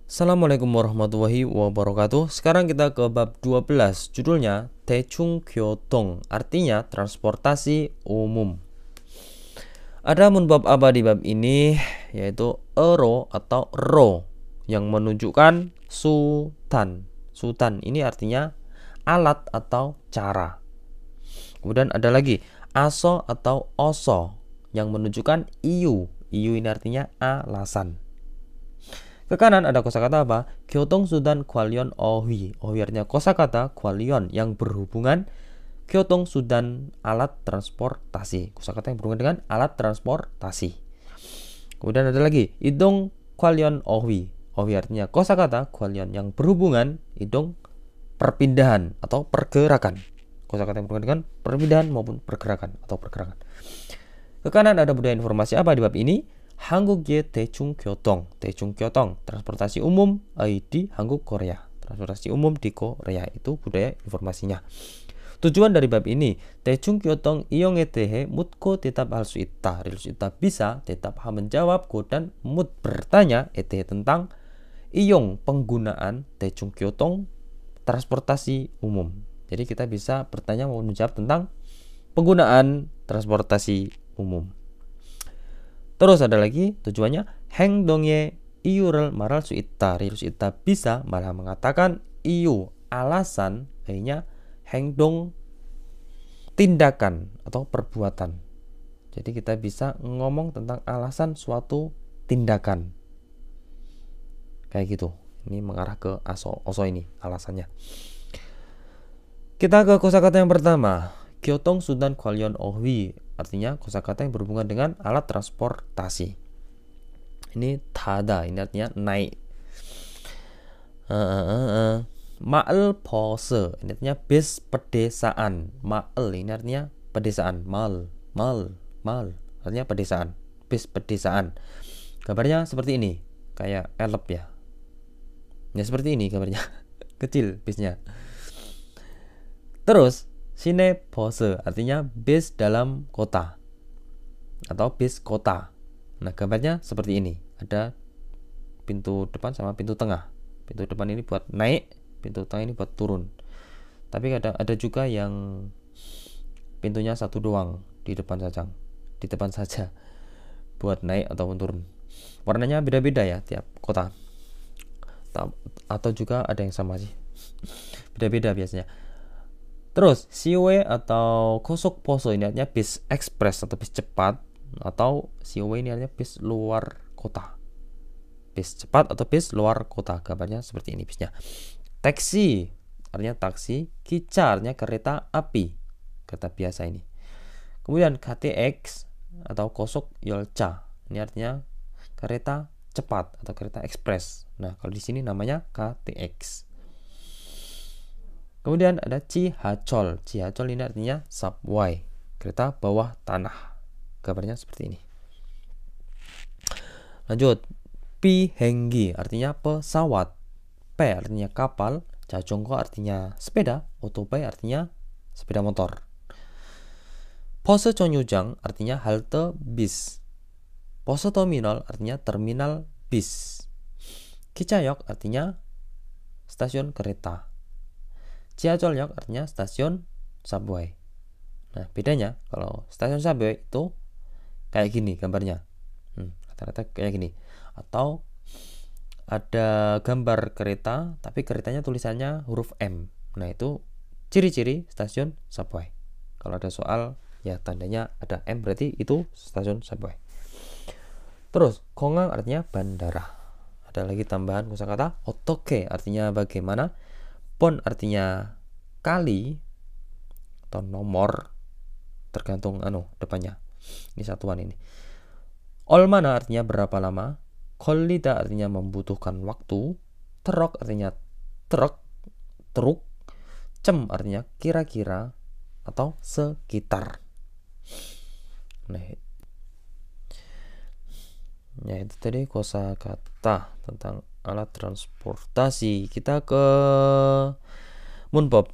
Assalamualaikum warahmatullahi wabarakatuh. Sekarang kita ke bab 12, judulnya 대중교통, artinya transportasi umum. Ada munbab apa di bab ini, yaitu ero atau ro yang menunjukkan sutan. Sutan ini artinya alat atau cara. Kemudian ada lagi aso atau oso yang menunjukkan iu. Iu ini artinya alasan. Ke kanan ada kosakata apa? 교통수단 관련 어휘. 어휘 artinya kosakata 관련 yang berhubungan. 교통수단 alat transportasi. Kosakata yang berhubungan dengan alat transportasi. Kemudian ada lagi 이동 관련 어휘. 어휘 artinya kosakata 관련 yang berhubungan. 이동 perpindahan atau pergerakan. Kosakata yang berhubungan dengan perpindahan maupun pergerakan atau pergerakan. Ke kanan ada budaya informasi apa di bab ini? 한국의 대중교통, 대중교통, transportasi umum di 한국 Korea. Transportasi umum di Korea itu budaya informasinya. Tujuan dari bab ini, 대중교통 이용에 대해 묻고 대답할 수 있다. bisa, 대답 menjawab, dan 묻 bertanya, tentang 이용 penggunaan 대중교통 transportasi umum. Jadi kita bisa bertanya maupun menjawab tentang penggunaan transportasi umum. Terus ada lagi tujuannya 행동의 이유를 말할 수 있다. bisa malah mengatakan iyu alasan lainnya 행동 tindakan atau perbuatan. Jadi kita bisa ngomong tentang alasan suatu tindakan. Kayak gitu. Ini mengarah ke oso ini alasannya. Kita ke kosakata yang pertama. 교통수단 관련 어휘 artinya kosakata yang berhubungan dengan alat transportasi. Ini tada, ini artinya naik. Ma'al pose, ini artinya bis pedesaan. Ma'al ini artinya pedesaan. Mal artinya pedesaan. Bis pedesaan. Gambarnya seperti ini, kayak elep ya. Ya seperti ini gambarnya. Kecil bisnya. Terus 시내버스 artinya bis dalam kota atau bis kota. Nah gambarnya seperti ini. Ada pintu depan sama pintu tengah. Pintu depan ini buat naik, pintu tengah ini buat turun. Tapi ada juga yang pintunya satu doang di depan saja buat naik ataupun turun. Warnanya beda-beda ya tiap kota. Atau juga ada yang sama sih. Beda-beda biasanya. Terus COE atau 고속버스 ini artinya bis ekspres atau bis cepat, atau COE ini artinya bis luar kota. Bis cepat atau bis luar kota. Gambarnya seperti ini bisnya. Taksi artinya taksi, 기차 artinya kereta api. Kereta biasa ini. Kemudian KTX atau 고속열차. Ini artinya kereta cepat atau kereta ekspres. Nah, kalau di sini namanya KTX. Kemudian ada 지하철. 지하철 ini artinya subway, kereta bawah tanah. Gambarnya seperti ini. Lanjut. 비행기 artinya pesawat. P artinya kapal. 자전거 artinya sepeda. 오토바이 artinya sepeda motor. 버스 정류장 artinya halte bis. 버스 터미널 artinya terminal bis. 기차역 artinya stasiun kereta. 지하철역 artinya stasiun subway. Nah, bedanya kalau stasiun subway itu kayak gini gambarnya. Rata-rata kayak gini. Atau ada gambar kereta tapi keretanya tulisannya huruf M. Nah, itu ciri-ciri stasiun subway. Kalau ada soal ya tandanya ada M berarti itu stasiun subway. Terus 공항 artinya bandara. Ada lagi tambahan kosakata 어떻게 artinya bagaimana. Pon artinya kali atau nomor, tergantung depannya. Ini satuan ini. 얼마나 artinya berapa lama. 걸리다 artinya membutuhkan waktu. Truk artinya truk. Cem artinya kira-kira atau sekitar. Nah, ya itu tadi kosakata tentang alat transportasi. Kita ke munbab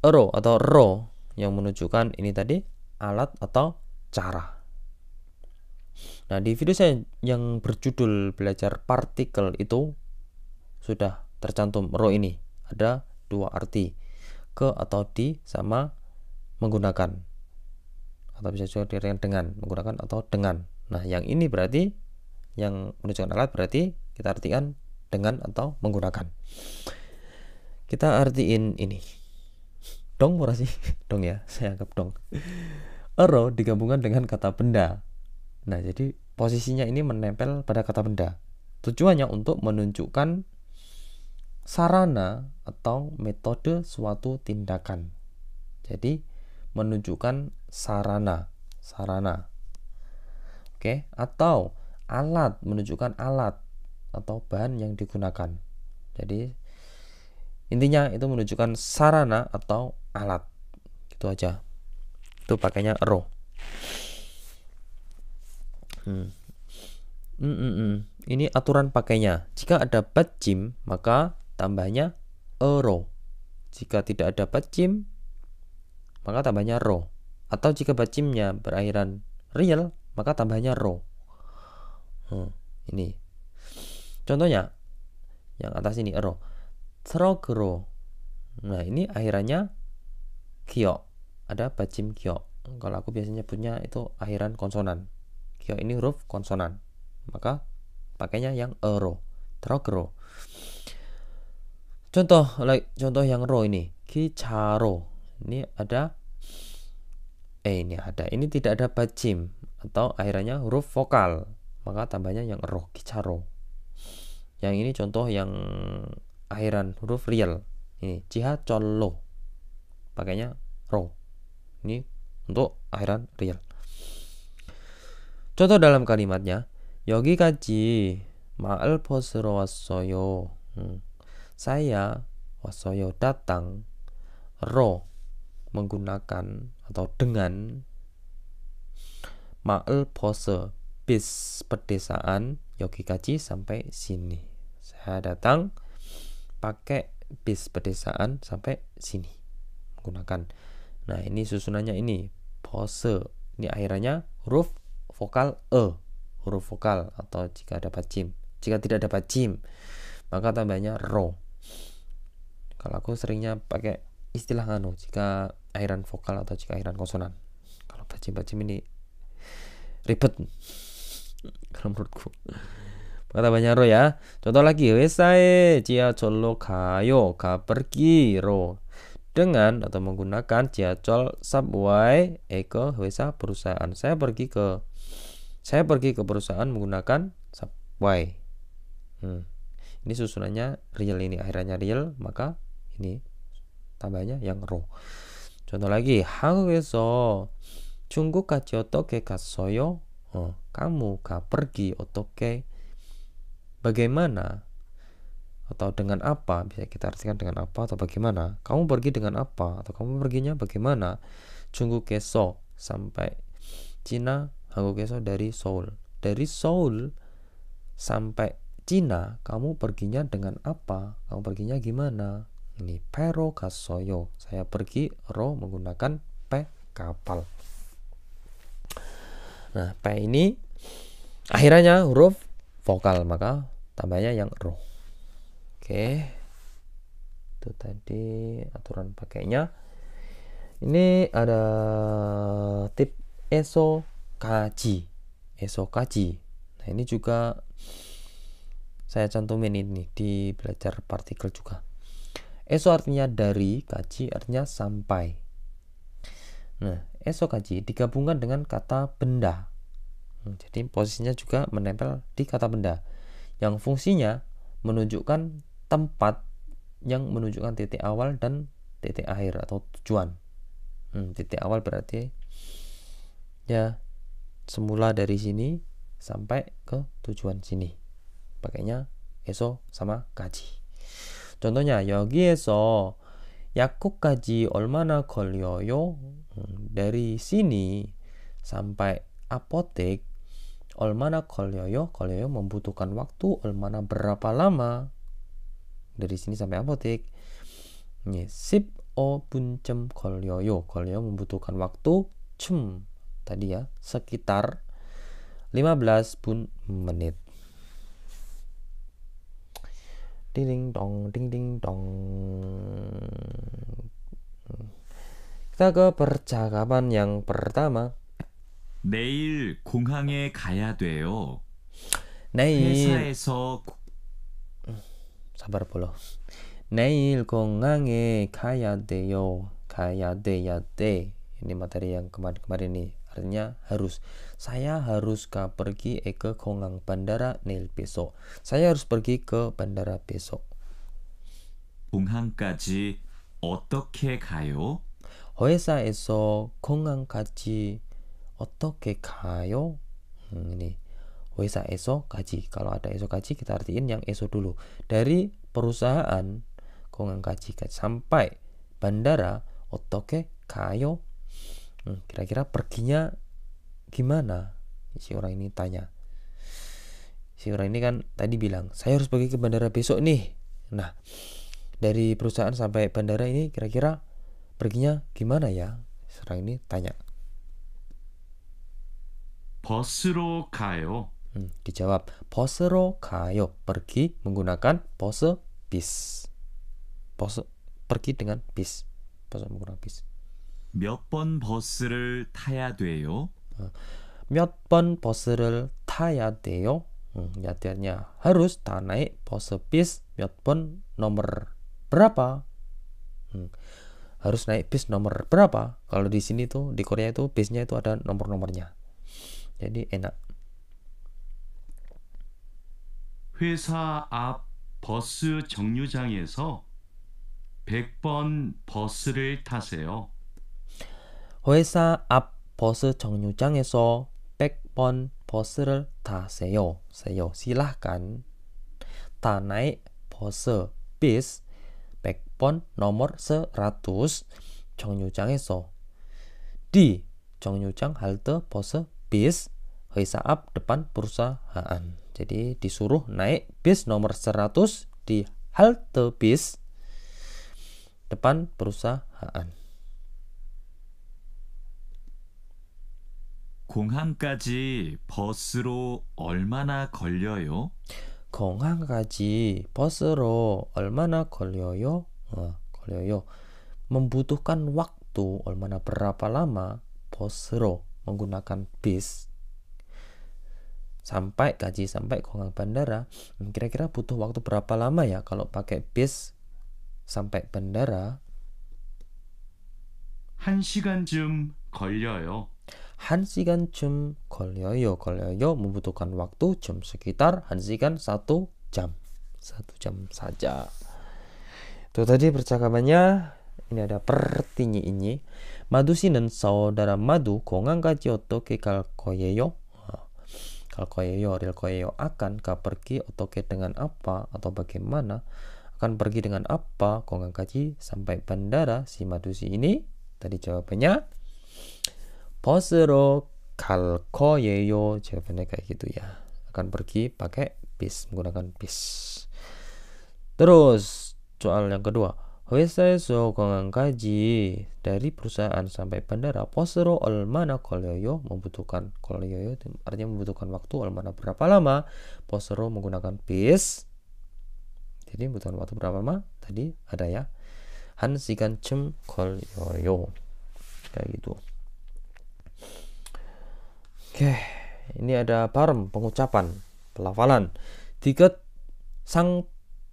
ero atau ro yang menunjukkan ini tadi alat atau cara. Nah, di video saya yang berjudul belajar partikel itu sudah tercantum ro ini. Ada dua arti, ke atau di sama menggunakan, atau bisa juga diartikan dengan, menggunakan atau dengan. Nah, yang ini berarti yang menunjukkan alat berarti kita artikan dengan atau menggunakan. Kita artiin ini. Dong murah sih. Dong ya, saya anggap dong. Ero digabungkan dengan kata benda. Nah, jadi posisinya ini menempel pada kata benda. Tujuannya untuk menunjukkan sarana atau metode suatu tindakan. Jadi menunjukkan sarana. Oke, atau alat, menunjukkan alat atau bahan yang digunakan. Jadi intinya itu menunjukkan sarana atau alat. Gitu aja. Itu pakainya ero. Ini aturan pakainya. Jika ada bajim, maka tambahnya ero. Jika tidak ada bajim, maka tambahnya ro. Atau jika bajimnya berakhiran real, maka tambahnya ro. Ini contohnya yang atas ini ero. 트럭으로. Nah, ini akhirannya kyo. Ada bajim kyo. Kalau aku biasanya punya itu akhiran konsonan. Kyo ini huruf konsonan. Maka pakainya yang ero. 트럭으로. Contoh yang ro ini. 기차로. Ini ada ini tidak ada bajim atau akhirannya huruf vokal. Maka tambahnya yang ro, 기차로. Yang ini contoh yang akhiran huruf real. Ini 지하철로. Pakainya ro. Ini untuk akhiran real. Contoh dalam kalimatnya, 여기까지 마을버스로 왔어요. Saya 왔어요 datang, ro menggunakan atau dengan, 마을버스 bis pedesaan, 여기까지 sampai sini. Saya datang pakai bis pedesaan sampai sini menggunakan. Nah, ini susunannya ini pose. Ini akhirannya huruf vokal huruf vokal, atau jika ada bajim. Jika tidak ada bajim, maka tambahnya ro. Kalau aku seringnya pakai istilah jika akhiran vokal atau jika akhiran konsonan. Kalau bajim ini ribet kalau menurutku. Kata banyak ro ya. Contoh lagi, 회사에 지하철로 가요. 가 pergi로. Dengan atau menggunakan 지하철 subway ke 회사 perusahaan. Saya pergi ke perusahaan menggunakan subway. Ini susunannya real, ini akhirannya real, maka ini tambahnya yang ro. Contoh lagi, 한국에서 중국까지 어떻게 갔어요? Kamu pergi 어떻게, bagaimana atau dengan apa, bisa kita artikan dengan apa atau bagaimana. Kamu pergi dengan apa atau kamu perginya bagaimana. 중국에서 sampai Cina, 한국에서 dari Seoul. Dari Seoul sampai Cina, kamu perginya dengan apa? Kamu perginya gimana? Ini 배로 갔어요. Saya pergi ro menggunakan P, kapal. Nah, P ini akhirannya huruf vokal, maka tambahnya yang ro. Oke. Itu tadi aturan pakainya. Ini ada tip esokaji. Nah, ini juga saya cantumin ini di belajar partikel juga. Eso artinya dari, kaji artinya sampai. Nah, esokaji digabungkan dengan kata benda. Jadi posisinya juga menempel di kata benda, yang fungsinya menunjukkan tempat, yang menunjukkan titik awal dan titik akhir atau tujuan. Titik awal berarti ya semula dari sini sampai ke tujuan sini. Pakainya eso sama kaji. contohnya 여기에서 약국까지 얼마나 걸려요? dari sini sampai apotek 얼마나 걸려요? 걸려요 membutuhkan waktu, 얼마나 berapa lama dari sini sampai apotek. 15분쯤 걸려요. 걸려요 membutuhkan waktu, 쯤 tadi ya sekitar 15 menit. ding dong, ding ding dong. Kita ke percakapan yang pertama. 내일 공항에 가야 돼요. 내일, 회사에서 sabar polo. 내일 공항에 가야 돼요. 가야 돼. Ini materi yang kemarin nih. Artinya harus. Saya harus pergi ke 공항 bandara neil besok. Saya harus pergi ke bandara besok. 공항까지 어떻게 가요? 회사에서 공항까지 어떻게 가요? Ini 회사에서 가지. Kalau ada esok gaji kita artiin yang esok dulu. Dari perusahaan 공항까지 sampai bandara 어떻게 가요? Kira-kira perginya gimana? Si orang ini tanya. Si orang ini kan tadi bilang, saya harus pergi ke bandara besok nih. Nah, dari perusahaan sampai bandara ini kira-kira perginya gimana ya? Si orang ini tanya. 버스로 가요. Dijawab, 버스로 가요. Pergi menggunakan 버스 bis. pergi dengan bis. 버스 menggunakan bis. 몇 번 버스를 타야 돼요? 몇 번 버스를 타야 돼요? Artinya harus tak naik bus bis 몇 번 nomor berapa? Harus naik bis nomor berapa? Kalau di sini tuh di Korea itu bisnya itu ada nomor-nomornya. Jadi enak. 회사 앞 버스 정류장에서 100번 버스를 타세요. 회사 앞 버스 정류장에서 100번 버스를 타세요. Silahkan tak naik bus bis 100번 nomor 100 정류장에서 di 정류장 halte bus bis 회사 앞 depan perusahaan. Jadi disuruh naik bis nomor 100 di halte bis depan perusahaan. 공항까지 버스로 얼마나 걸려요? 공항까지 버스로 얼마나 걸려요? 걸려요. Membutuhkan waktu 얼마나 berapa lama 버스로 menggunakan bis sampai 공항 bandara. Kira-kira butuh waktu berapa lama ya kalau pakai bis sampai bandara? 1시간쯤 걸려요. 1시간쯤 걸려요. membutuhkan waktu jam sekitar 1시간 1 jam. 1 jam saja. Itu tadi percakapannya. Ini ada pertinyi ini. Madu 씨는 saudara Madu 공항까지 어떻게 갈 거예요? 갈 거예요. Akan pergi 어떻게 dengan apa atau bagaimana? Akan pergi dengan apa? 공항까지 sampai bandara. Si Madu씨 ini tadi jawabannya 버스로 갈 거예요. jawabannya kayak gitu ya. Akan pergi pakai bis, menggunakan bis. Terus soal yang kedua. 회사에서 공항까지 dari perusahaan sampai bandara 버스로 얼마나 걸려요? membutuhkan 걸려요 artinya membutuhkan waktu 얼마나 berapa lama? 버스로 menggunakan bis. Jadi membutuhkan waktu berapa lama? Tadi ada ya. 1시간쯤 걸려요. Kayak gitu. Oke, ini ada barem pengucapan, pelafalan. Tiget, sang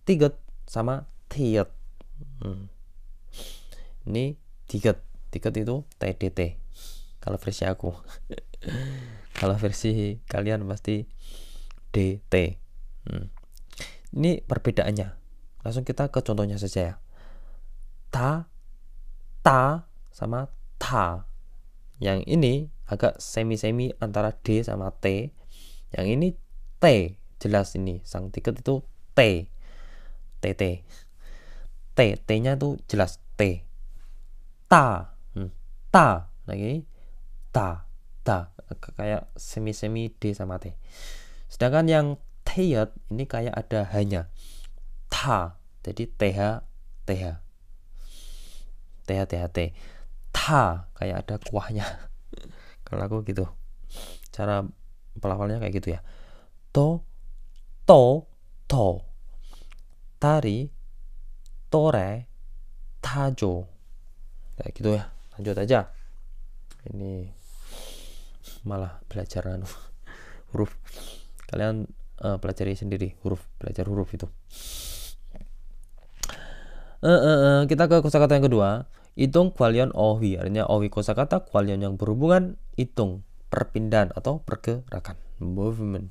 tiget sama tiet. Ini tiget itu TDT. Kalau versi aku. Kalau versi kalian pasti DT. Ini perbedaannya. Langsung kita ke contohnya saja ya. Ta sama ta. Yang ini agak semi-semi antara D sama T. Yang ini T. Jelas ini. Sang tiket itu T. TT. T-nya tuh jelas T. Ta. Lagi. Ta. Kayak semi-semi D sama T. Sedangkan yang Teyat ini kayak ada hanya. Ta. Jadi TH. TH. Ta. Kayak ada kuahnya. Kalau aku gitu. Cara pelafalnya kayak gitu ya. To. tari, tore, tajo. Kayak gitu ya. Lanjut aja. Ini malah belajar huruf. Kalian pelajari sendiri belajar huruf itu. Kita ke kosakata yang kedua. Itung kwalion ohi. Artinya ohi kosakata kwalion yang berhubungan itung, perpindahan atau pergerakan, movement.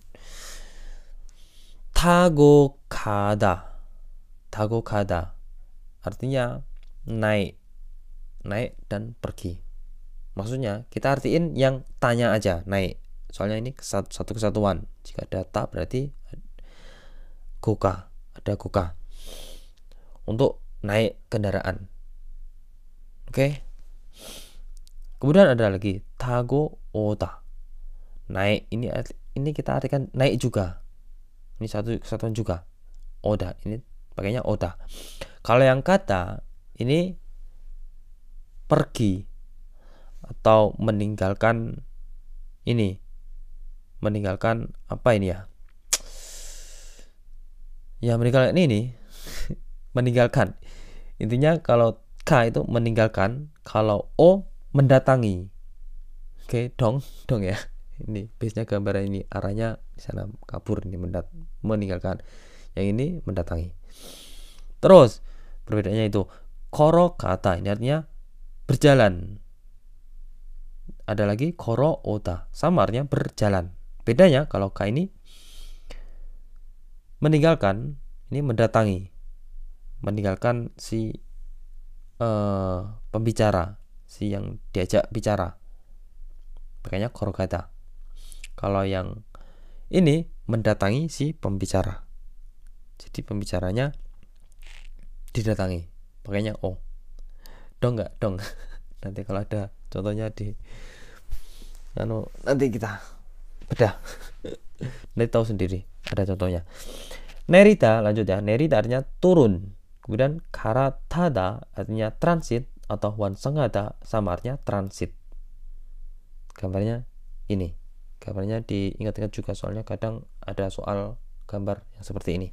Tago kada. Artinya naik dan pergi. Maksudnya kita artiin yang tanya aja, naik. Soalnya ini satu kesatuan. Jika ada ta berarti goka, ada goka. Untuk naik kendaraan. Oke. Kemudian ada lagi tago oda. Naik ini kita artikan naik juga. Ini satu kesatuan juga. Oda, ini pakainya oda. Kalau yang kata ini pergi atau meninggalkan ini. Meninggalkan apa ini ya? Ya meninggalkan ini. Meninggalkan. Intinya kalau K itu meninggalkan, kalau O mendatangi. Oke, dong ya. Ini base-nya gambar ini, arahnya di sana kabur, ini meninggalkan. Yang ini mendatangi. Terus perbedaannya itu koro kata, ini artinya berjalan. Ada lagi koro ota, sama artinya berjalan. Bedanya kalau K ini meninggalkan, ini mendatangi. Meninggalkan si pembicara, si yang diajak bicara. Makanya koro kata. Kalau yang ini mendatangi si pembicara. Jadi pembicaranya didatangi. Makanya O. Dong nggak? Dong. Nanti kalau ada contohnya nanti kita bedah. Nanti tahu sendiri. Ada contohnya. Nerita, lanjut ya. Nerita artinya turun. Kemudian karatada artinya transit atau wansengada sama artinya transit. Gambarnya ini. Gambarnya diingat-ingat juga soalnya kadang ada soal gambar yang seperti ini.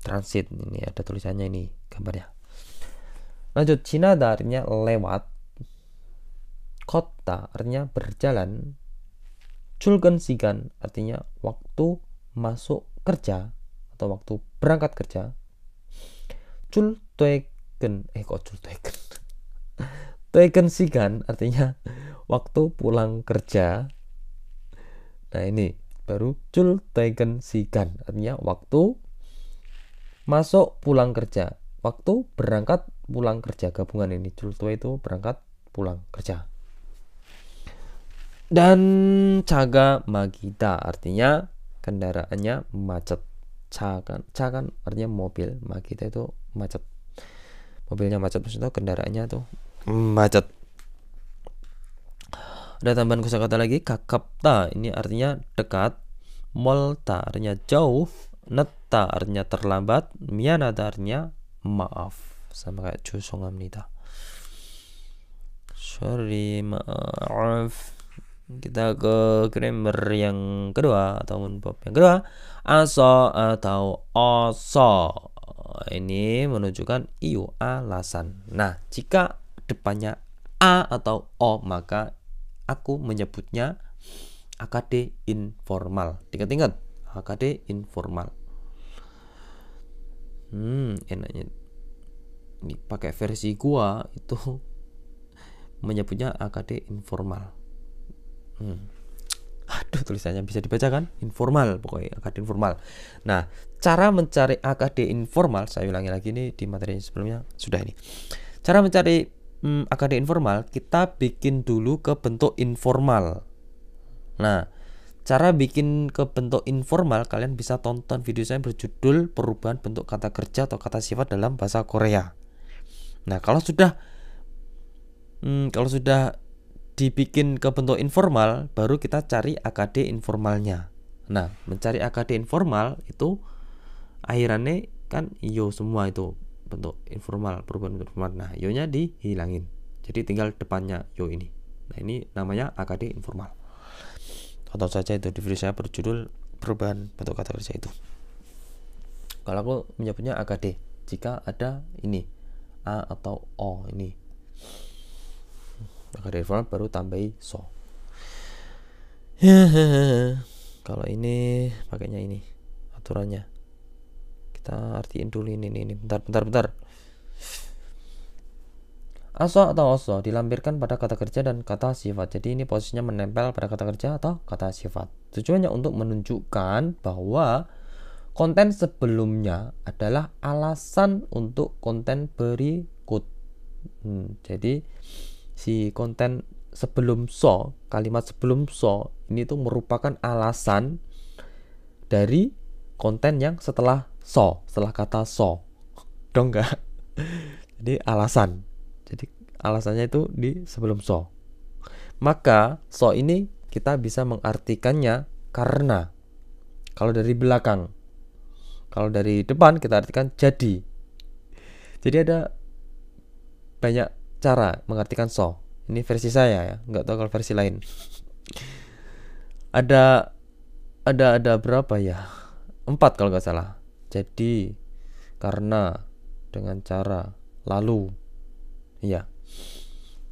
Transit, ini ada tulisannya ini gambarnya. Lanjut, jinada artinya lewat. Kota artinya berjalan. Julgen sigan artinya waktu masuk kerja atau waktu berangkat kerja. Toeken sigan artinya waktu pulang kerja. Nah ini baru toeken sigan artinya waktu masuk pulang kerja, waktu berangkat pulang kerja. Gabungan ini jultoe itu berangkat pulang kerja. Dan caga magita artinya kendaraannya macet. Cagan artinya mobil, magita itu macet, mobilnya macet, maksudnya kendaraannya tuh macet. Ada tambahan kosakata lagi, kakapta ini artinya dekat, molta artinya jauh, netta artinya terlambat, mianada artinya maaf, sama kayak 죄송합니다. Sorry, maaf. Kita ke grammar yang kedua atau bab yang kedua. Aso atau oso. Ini menunjukkan iu, alasan. Nah, jika depannya a atau o, maka aku menyebutnya AKD informal. Ingat-ingat, AKD informal. Enaknya ini pakai versi gua itu menyebutnya AKD informal. Aduh, tulisannya bisa dibaca kan? Informal, pokoknya AKD informal. Nah, cara mencari AKD informal, saya ulangi lagi ini di materi sebelumnya sudah ini. Cara mencari AKD informal, kita bikin dulu ke bentuk informal. Nah, cara bikin ke bentuk informal, kalian bisa tonton video saya berjudul perubahan bentuk kata kerja atau kata sifat dalam bahasa Korea. Nah, kalau sudah dibikin ke bentuk informal, baru kita cari AKD informalnya. Nah, mencari AKD informal itu akhirannya kan iyo semua itu bentuk informal, perubahan bentuk informal. Nah, iyo-nya dihilangin. Jadi tinggal depannya yo ini. Nah, ini namanya AKD informal. Tonton saja itu di video saya berjudul perubahan bentuk kata kerja itu. Kalau aku menyebutnya akade jika ada ini a atau o ini. Akade informal baru tambahi so. Kalau ini pakainya ini aturannya. Kita artiin dulu ini. Bentar. Aso atau oso dilampirkan pada kata kerja dan kata sifat. Jadi ini posisinya menempel pada kata kerja atau kata sifat. Tujuannya untuk menunjukkan bahwa konten sebelumnya adalah alasan untuk konten berikut. Jadi si konten sebelum so, kalimat sebelum so ini tuh merupakan alasan dari konten yang setelah so, setelah kata so. Dong enggak? Jadi alasan. Jadi alasannya itu di sebelum so. Maka so ini kita bisa mengartikannya karena. Kalau dari belakang. Kalau dari depan kita artikan jadi. Jadi ada banyak cara mengartikan so. Ini versi saya ya, nggak tahu kalau versi lain. ada berapa ya? 4 kalau nggak salah. Jadi, karena, dengan cara, lalu. Iya.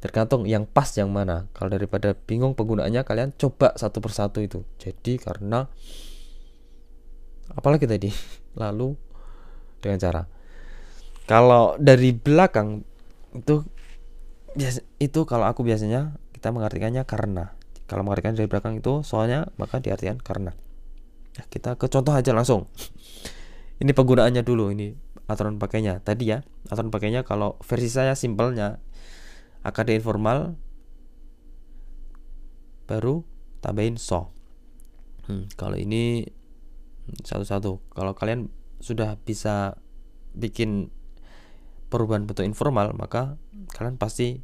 Tergantung yang pas yang mana. Kalau daripada bingung penggunaannya, kalian coba satu persatu itu. Jadi, karena, apalagi tadi? Lalu, dengan cara. Kalau dari belakang itu kalau aku biasanya kita mengartikannya karena. Kalau mengartikan dari belakang itu soalnya, maka diartikan karena. Nah, kita ke contoh aja langsung. Ini penggunaannya dulu, ini aturan pakainya. Tadi ya, aturan pakainya kalau versi saya simpelnya akade informal baru tambahin so. Kalau ini satu-satu. Kalau kalian sudah bisa bikin perubahan bentuk informal, maka kalian pasti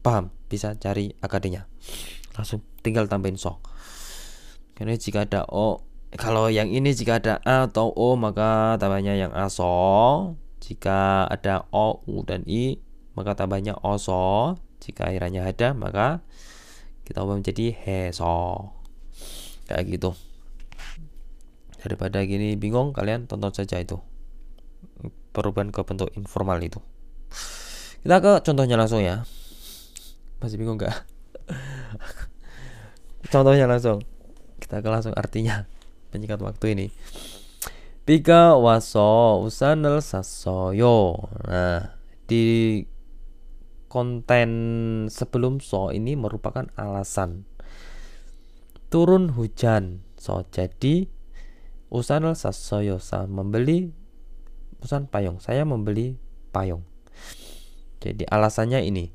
paham, bisa cari akadenya. Langsung tinggal tambahin so. Karena jika ada o, kalau yang ini jika ada a atau o, maka tambahnya yang aso. Jika ada o, u dan i, maka tambahnya oso. Jika akhirnya ada, maka kita ubah menjadi heso. Kayak gitu. Daripada gini bingung, kalian tonton saja itu perubahan ke bentuk informal itu. Kita ke contohnya langsung ya. Masih bingung gak? Contohnya langsung. Kita ke langsung artinya. Penyingkat waktu ini. Biga waso usan을 샀어요. Nah, di konten sebelum so ini merupakan alasan. Turun hujan. So, jadi usan을 샀어요. Saya membeli usan payung. Saya membeli payung. Jadi alasannya ini.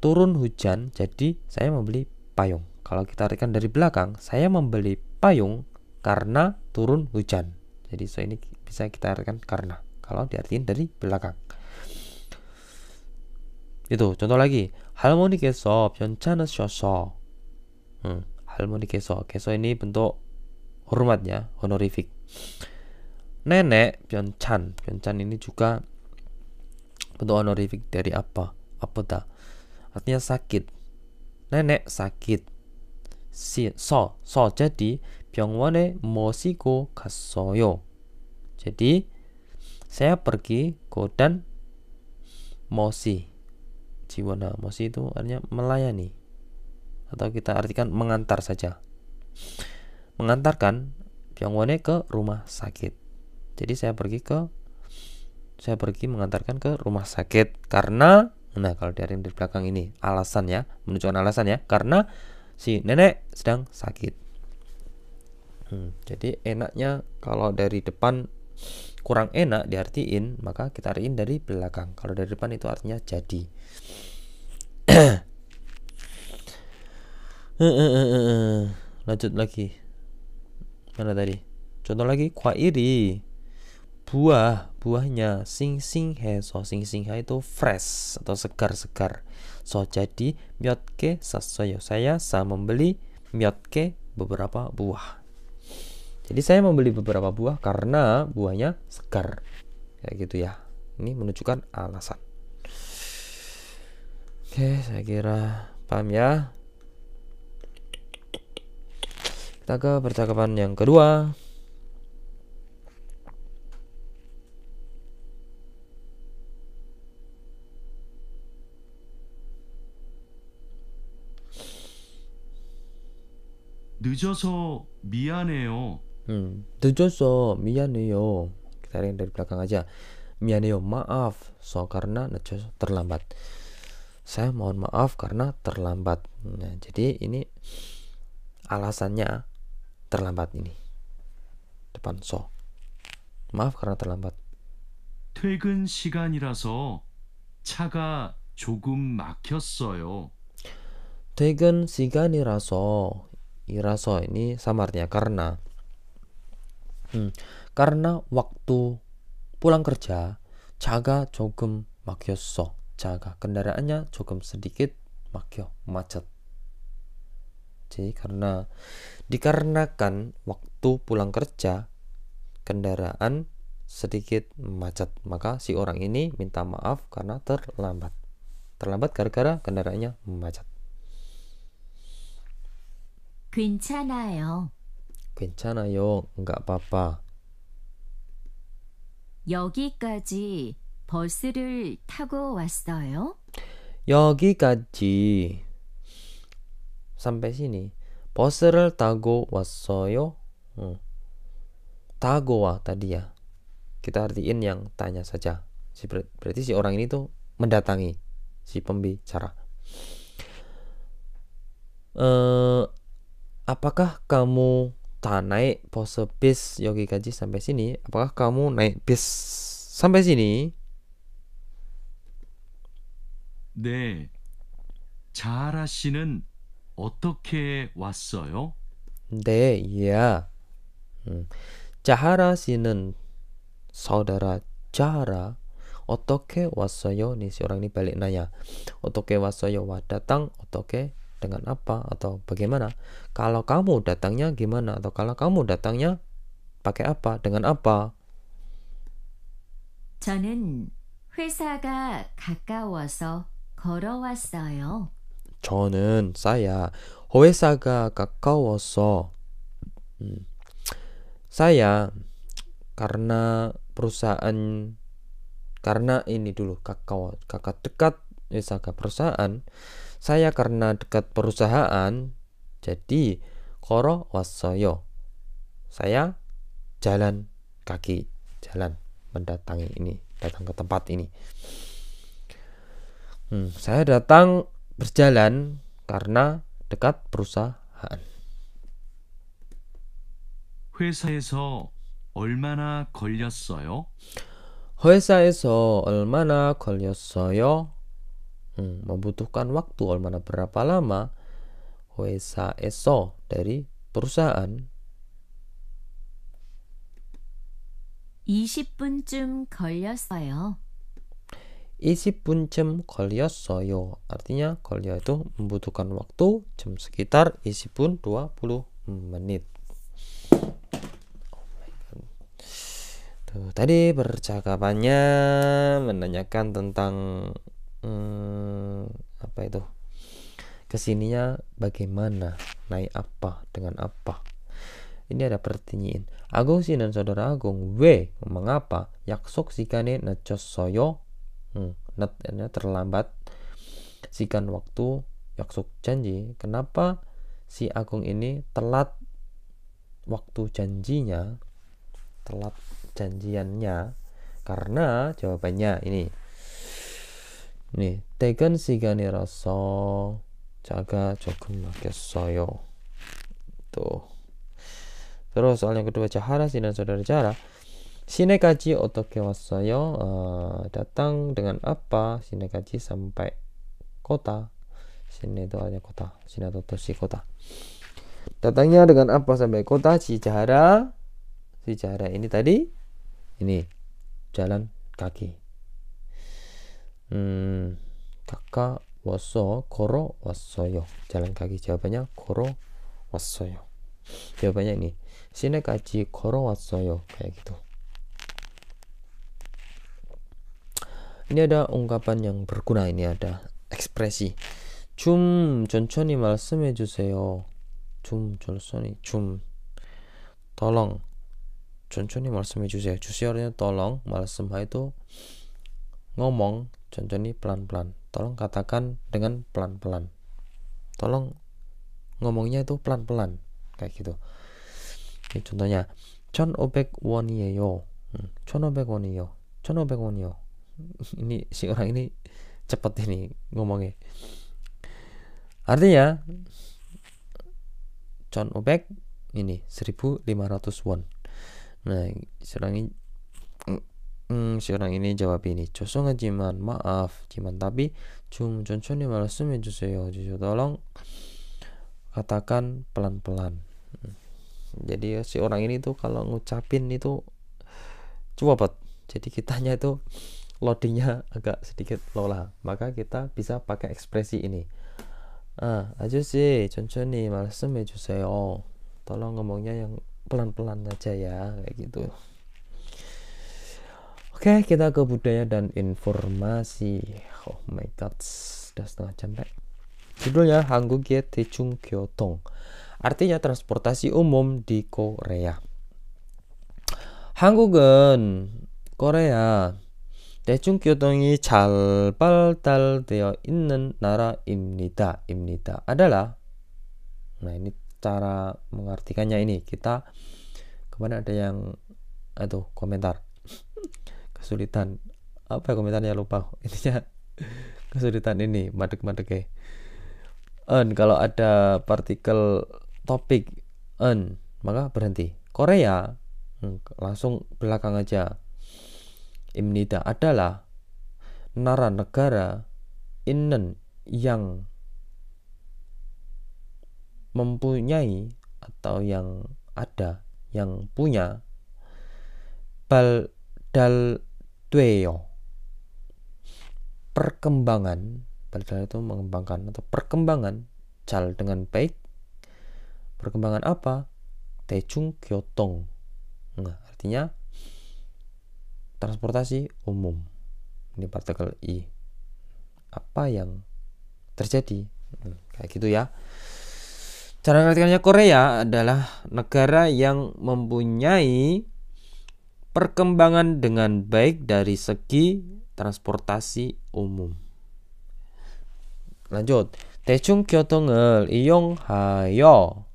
Turun hujan, jadi saya membeli payung. Kalau kita artikan dari belakang, saya membeli payung karena turun hujan. Jadi so ini bisa kita artikan karena. Kalau diartikan dari belakang. Itu contoh lagi. 할머니께서 변찮으셔서. 할머니께서. keso ini bentuk hormatnya, honorific. Nenek 변찬. 변찬 ini juga bentuk honorific dari apa? Apoda. Artinya sakit. Nenek sakit. So jadi 병원에 모시고 갔어요. Jadi saya pergi dan mosi. Jiwana mosi itu artinya melayani. Atau kita artikan mengantar saja. Mengantarkan 병원에 ke rumah sakit. Jadi saya pergi mengantarkan ke rumah sakit karena, nah kalau dari belakang ini alasan ya, menunjukkan alasan ya, karena si nenek sedang sakit. Jadi enaknya kalau dari depan kurang enak diartiin, maka kita artiin dari belakang. Kalau dari depan itu artinya jadi. Lanjut lagi. Mana tadi? Contoh lagi, 과일이 buahnya 싱싱해서, 싱싱해 itu fresh atau segar-segar. So jadi 몇 개 샀어요. Saya membeli 몇 개 beberapa buah. Jadi saya membeli beberapa buah karena buahnya segar. Kayak gitu ya. Ini menunjukkan alasan. Oke, saya kira paham ya. Kita ke percakapan yang kedua. 늦어서 미안해요. 늦어서 미안해요. Kita yang dari belakang aja. 미안해요, maaf. So karena 늦어서 terlambat. Saya mohon maaf karena terlambat. Nah, jadi ini alasannya terlambat ini. Depan so. Maaf karena terlambat. 퇴근 시간이라서 차가 조금 막혔어요. 퇴근 시간이라서 iraso ini sama artinya karena. Karena waktu pulang kerja 차가 조금 막혔어. 차가 kendaraannya 조금 sedikit 막혀 macet. Jadi dikarenakan waktu pulang kerja kendaraan sedikit macet, maka si orang ini minta maaf karena terlambat. Terlambat gara-gara kendaraannya macet. 괜찮아요. 괜찮아요. enggak apa-apa. 여기까지 버스를 타고 왔어요? 여기까지 sampai sini 버스를 타고 왔어요. tago tadi ya. Kita artiin yang tanya saja. Berarti si orang ini tuh mendatangi si pembicara. Apakah kamu naik bus bis 여기까지 sampai sini? Apakah kamu naik bis sampai sini? 네. 자하라 씨는 어떻게 왔어요? 네, iya. 자하라 씨는 saudara Zahara 어떻게 왔어요? Nih si orang ini balik nanya. 어떻게 왔어요? Wah, datang 어떻게 dengan apa atau bagaimana? Kalau kamu datangnya gimana? Atau kalau kamu datangnya pakai apa? Dengan apa? 저는 회사가 가까워서 걸어왔어요. saya 회사가 가까워서 saya karena perusahaan karena ini dulu kakak dekat 회사가 perusahaan saya karena dekat perusahaan jadi 걸어왔어요. saya jalan kaki jalan mendatangi ini datang ke tempat ini. Saya datang berjalan karena dekat perusahaan. 회사에서 얼마나 걸렸어요? 회사에서 얼마나 걸렸어요? membutuhkan waktu 얼마나 berapa lama? 회사에서 dari perusahaan 20분쯤 걸렸어요. 20분쯤 걸렸어요. artinya 걸려 itu membutuhkan waktu jam sekitar 20분 20 menit. Tuh, tadi percakapannya menanyakan tentang apa itu? Kesininya bagaimana? Naik apa? Dengan apa? Ini ada pertanyaan. Agung 씨는 saudara Agung 왜? Mengapa? 약속 시간에 늦었어요? terlambat. Sikan waktu 약속 janji. Kenapa si Agung ini telat waktu janjinya? Telat janjiannya karena jawabannya ini. 네, 퇴근 시간이라서 차가 조금 막혔어요. 또 terus soal yang kedua Zahara dan saudara Zahara 시내까지 어떻게 왔어요? datang dengan apa? 시내까지 sampai kota. 시내 itu hanya kota. 시내 itu dosi kota. Datangnya dengan apa sampai kota? Si Zahara ini tadi ini jalan kaki. 가까워서 걸어왔어요. jalan kaki. jawabannya 걸어왔어요. jawabannya ini 시내까지 걸어왔어요. kayak gitu. Ini ada ungkapan yang berguna. Ini ada ekspresi. 좀 천천히 말씀해 주세요. 좀 tolong 천천히 말씀해 주세요. 주세요nya tolong, 말씀하 itu ngomong, 천천히 pelan-pelan. Tolong katakan dengan pelan-pelan. Tolong ngomongnya itu pelan-pelan. kayak gitu. Ini contohnya 1,500원이에요. 1,500원이요. 1,500원이요. Ini si orang ini cepet ini ngomongnya. Artinya 1,500 ini 1.500 won. Nah, si orang ini jawab ini, 죄송하지만 maaf, tapi 좀 천천히 말씀해 주세요. Tolong katakan pelan-pelan. Jadi si orang ini tuh kalau ngucapin itu cepet. Jadi kitanya itu loadingnya agak sedikit low lah. Maka kita bisa pakai ekspresi ini. 아저씨 천천히 말씀해 주세요. Tolong ngomongnya yang pelan-pelan aja ya, kayak gitu. Oke, kita ke budaya dan informasi. Oh my god, sudah setengah jam deh. Judulnya 한국의 대중교통. Artinya transportasi umum di Korea. 한국은 Korea 대중교통이 잘 발달되어 있는 나라입니다. adalah, nah ini cara mengartikannya ini. Kita kemarin ada yang komentar kesulitan apa komentarnya, lupa intinya kesulitan ini madek-madek kalau ada partikel topik maka berhenti. Korea langsung belakang aja. Imnida adalah negara innen yang mempunyai atau yang ada, yang punya baldal돼요. Perkembangan, baldal itu mengembangkan atau perkembangan 잘 dengan baik. Perkembangan apa? 대중교통. Nah, artinya transportasi umum. Ini partikel I. Apa yang terjadi? Kayak gitu ya. Cara mengartikannya, Korea adalah negara yang mempunyai perkembangan dengan baik dari segi transportasi umum. Lanjut. 대중교통을 이용하여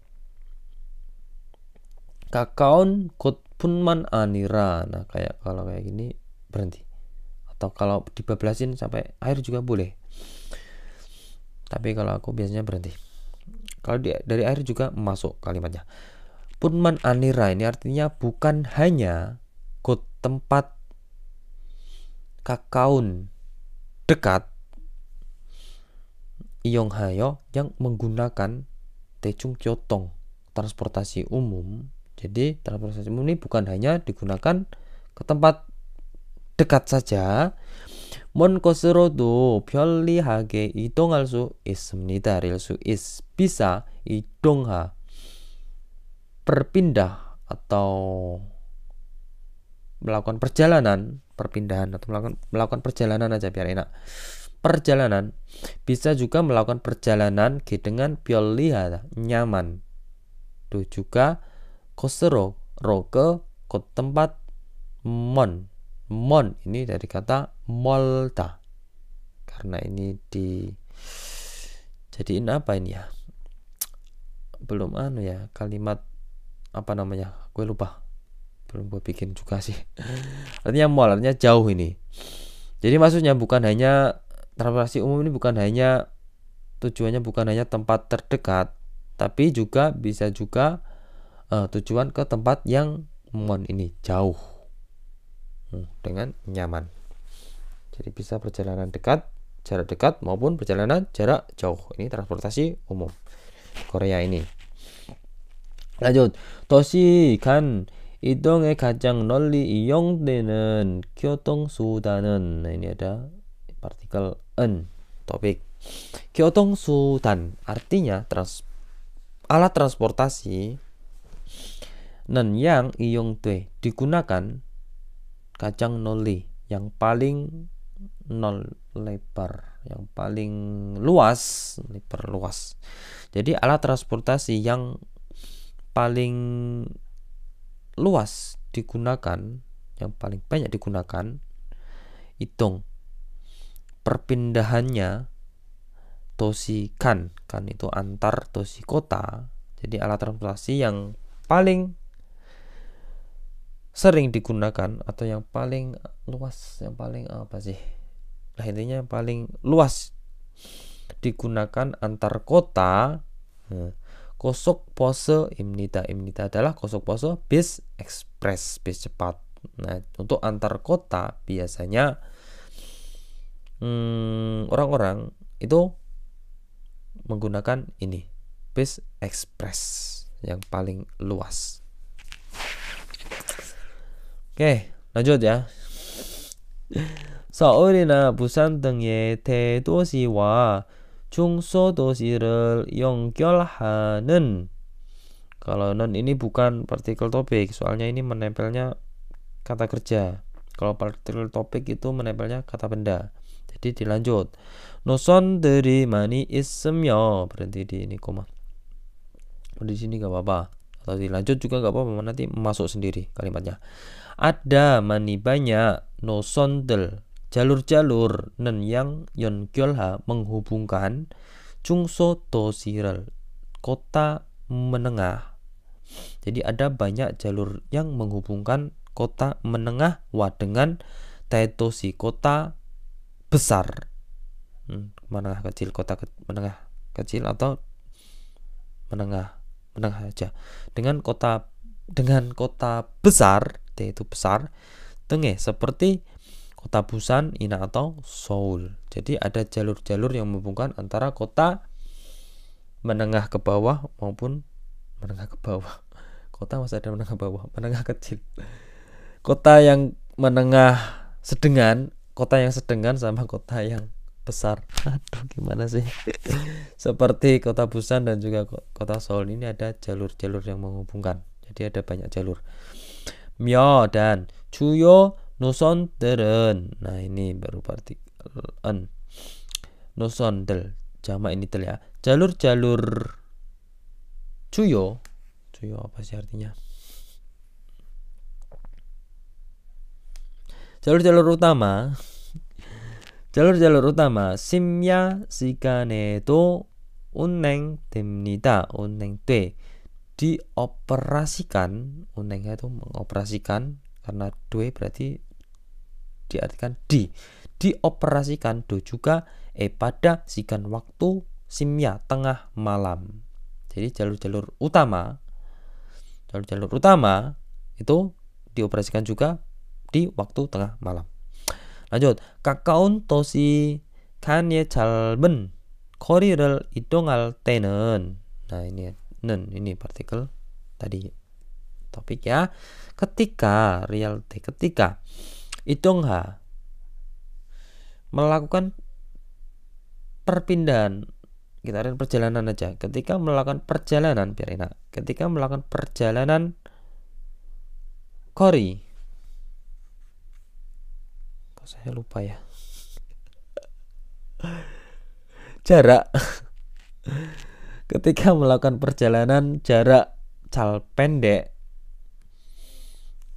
가까운 곳뿐만 아니라. Nah, kalau kayak gini berhenti. Atau kalau dibablasin sampai akhir juga boleh. Tapi kalau aku biasanya berhenti. Kalau dari akhir juga masuk kalimatnya. Punman anira ini artinya bukan hanya kot tempat kakaun dekat. 이용하여 yang menggunakan 대중교통 transportasi umum. Jadi transportasi umum ini bukan hanya digunakan ke tempat dekat saja. 먼 곳으로도 편리하게 이동할 수 있습니다. bisa 이동하 berpindah atau melakukan perjalanan, perpindahan atau melakukan perjalanan aja biar enak. Perjalanan bisa juga melakukan perjalanan dengan 편리하다, nyaman. Itu juga 곳으로 ke tempat mon ini dari kata 멀다. Karena ini jadiin apa ini ya? Belum ya kalimat apa namanya? Gue lupa. Belum gue bikin juga sih. Artinya mall, artinya jauh ini. Jadi maksudnya bukan hanya transportasi umum ini bukan hanya tujuannya bukan hanya tempat terdekat, tapi juga bisa juga tujuan ke tempat yang mon ini jauh dengan nyaman. Jadi bisa perjalanan dekat, jarak dekat maupun perjalanan jarak jauh. Ini transportasi umum Korea ini. Lanjut, 도시 간 이동에 가장 널리 이용되는 교통수단은. Nah, ini ada partikel en, topik. 교통수단 artinya alat transportasi nen yang 이용돼 digunakan 가장 널리 yang paling lebar, yang paling luas, lebar luas. Jadi alat transportasi yang paling luas digunakan, yang paling banyak digunakan, hitung perpindahannya. Tosi kan itu antar tosi kota. Jadi alat transportasi yang paling sering digunakan atau yang paling luas, yang paling apa sih? Nah, intinya yang paling luas digunakan antar kota. 고속버스입니다. 입니다 adalah 고속버스 bis ekspres, bis cepat. Nah, untuk antar kota biasanya orang-orang itu menggunakan ini, bis ekspres yang paling luas. Oke, lanjut ya. 서울이나 부산 등의 대도시와 중소도시를 연결하는. Kalau non ini bukan partikel topik, soalnya ini menempelnya kata kerja. Kalau partikel topik itu menempelnya kata benda. Jadi dilanjut. 노선들이 많이 있으며, berhenti di ini koma. Di sini gak apa-apa. Atau dilanjut juga gak apa-apa, nanti masuk sendiri kalimatnya. Ada mani banyak 노선들, jalur-jalur nen yang 연결하 menghubungkan 중소도시를 kota menengah. Jadi ada banyak jalur yang menghubungkan kota menengah dengan 대도시 kota besar. Menengah kecil, kota menengah kecil atau menengah aja. Dengan kota besar, yaitu besar, tengah seperti kota Busan, Ina atau Seoul. Jadi ada jalur-jalur yang menghubungkan antara kota menengah ke bawah maupun menengah ke bawah. Kota masih ada menengah bawah, menengah kecil. Kota yang menengah sedengan, kota yang sedengan sama kota yang besar. Aduh, gimana sih? Seperti kota Busan dan juga kota Seoul ini ada jalur-jalur yang menghubungkan. Jadi ada banyak jalur. 며 dan 주요 노선들은. Nah, ini baru partikel en. 노선들 jamak ini tel ya. Jalur-jalur 주요 apa sih artinya? jalur-jalur utama 심야 시간에도 운행됩니다. 운행돼, dioperasikan. 운행nya itu mengoperasikan, karena due berarti diartikan dioperasikan do juga pada sikan waktu simya tengah malam. Jadi jalur-jalur utama itu dioperasikan juga di waktu tengah malam. lanjut. 가까운 도시 간의 짧은 거리를 이동할 때는. Nah, ini partikel tadi topik ya. Ketika 이동하 melakukan perpindahan, kita ada perjalanan aja. Ketika melakukan perjalanan, biar enak. Ketika melakukan perjalanan 거리, kok saya lupa ya, jarak. Ketika melakukan perjalanan jarak pendek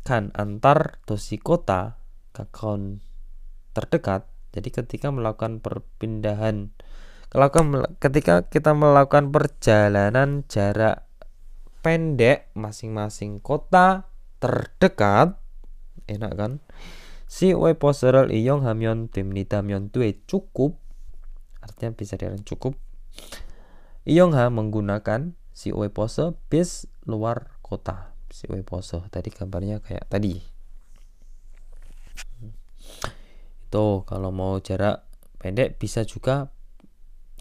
kan antar dosi kota, kakon terdekat. Jadi ketika melakukan perpindahan, ketika kita melakukan perjalanan jarak pendek masing-masing kota terdekat, enak kan? Si 웹버스를 이용하면 됩니다. 면 tuh cukup, artinya bisa diartikan cukup. 이용하 menggunakan si 웹버스 bis luar kota. Si 웹버스 tadi gambarnya kayak tadi. Itu kalau mau jarak pendek, bisa juga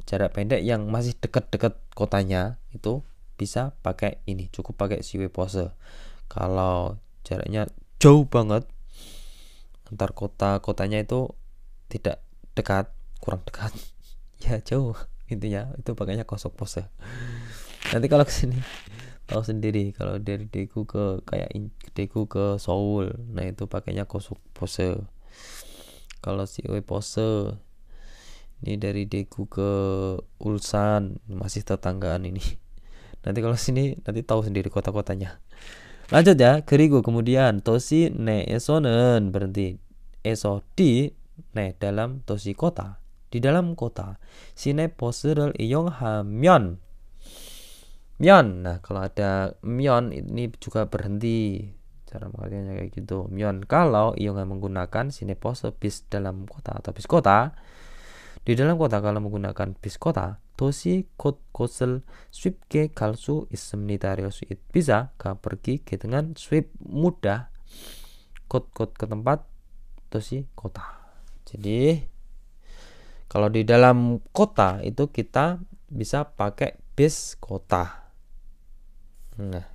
jarak pendek yang masih dekat-dekat kotanya itu bisa pakai ini, cukup pakai si 웹버스. Kalau jaraknya jauh banget antar kotanya itu tidak dekat, kurang dekat, ya jauh, intinya itu pakainya 고속버스. Nanti kalau kesini tahu sendiri, kalau dari Daegu ke Daegu ke Seoul, nah itu pakainya 고속버스. Kalau si 웹버스 ini dari Daegu ke Ulsan, masih tetanggaan ini. Nanti kalau sini nanti tahu sendiri kota-kotanya. lanjut ya. 그리고 kemudian 도시 내에서는 berhenti, 에서 di 내 dalam 도시 kota, di dalam kota. 시내버스를 이용하면 Myeon. Nah, kalau ada myeon ini juga berhenti. Cara mengartikannya kayak gitu. Myeon. Kalau Iyongan menggunakan sinepose bis dalam kota atau bis kota, di dalam kota kalau menggunakan bis kota, 도시 곳곳을 쉽게 갈 수 있습니다. bisa pergi dengan swift mudah 곳곳 ke tempat 도시 kota. Jadi kalau di dalam kota itu kita bisa pakai bis kota. Nah,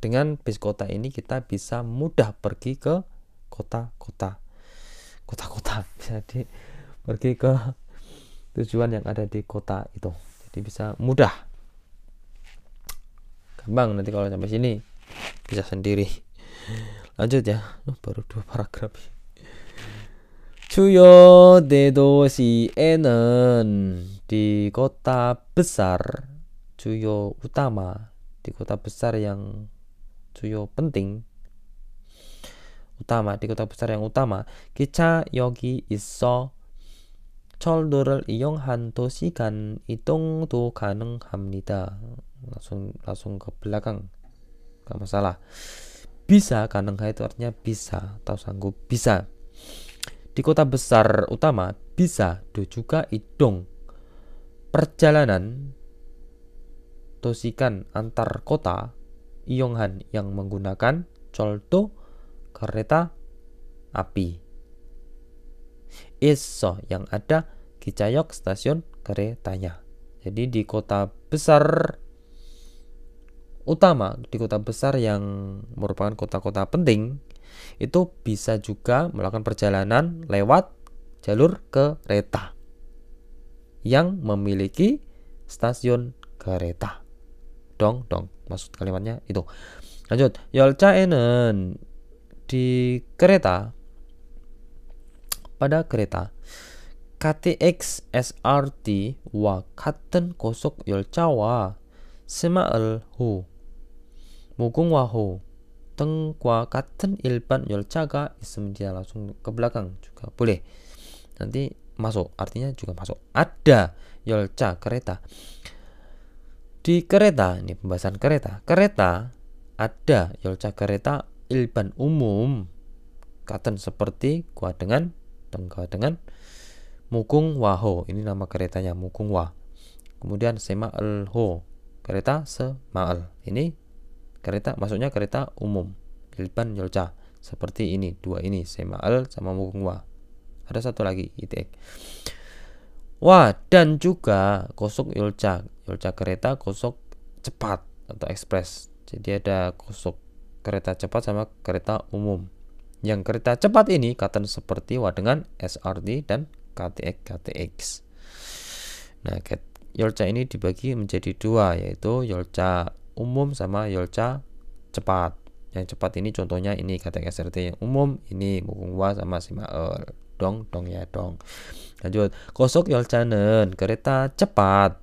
dengan bis kota ini kita bisa mudah pergi ke kota-kota. Kota-kota bisa pergi ke tujuan yang ada di kota itu. Jadi bisa mudah. Gampang nanti kalau sampai sini bisa sendiri. Lanjut ya. Baru 2 paragraf. 주요 대도시에는 di kota besar, 주요 utama, di kota besar yang 주요 penting, utama, di kota besar yang utama, 기차역이 있어 철도를 이용한 도시간 이동도 가능합니다. langsung ke belakang, gak masalah. Bisa, 가능하 itu artinya bisa atau sanggup, bisa. Di kota besar utama bisa do juga idong perjalanan dosikan antar kota ionghan yang menggunakan 철도 kereta api. Iso yang ada 기차역 stasiun keretanya. Jadi di kota besar utama, di kota besar yang merupakan kota-kota penting, itu bisa juga melakukan perjalanan lewat jalur kereta yang memiliki stasiun kereta. dong maksud kalimatnya itu. Lanjut, 열차에는 di kereta, pada kereta KTX SRT와 같은 고속 열차와 스마일호, 무궁화호 등과 같은 일반 열차가 있습니다. langsung ke belakang juga boleh. Nanti masuk, artinya juga masuk. Ada 열차 kereta. Di kereta, ini pembahasan kereta. Kereta ada 열차 kereta 일반 umum. Katen seperti gua dengan 무궁화호, ini nama keretanya 무궁화. Kemudian 스마일호, kereta 스마일. Ini kereta, maksudnya kereta umum, 일반 열차, seperti ini, dua ini, 스마일 sama 무궁화. Ada satu lagi, ITX. Wah, dan juga 고속 열차 kereta 고속 cepat atau ekspres. Jadi ada 고속 kereta cepat sama kereta umum. Yang kereta cepat ini katan seperti dengan SRT dan KTX. Nah, 열차 ini dibagi menjadi dua, yaitu 열차 umum sama 열차 cepat. Yang cepat ini contohnya ini KTX SRT, yang umum ini 무궁화 sama 스마일. dong ya. Lanjut, 고속 열차는 kereta cepat.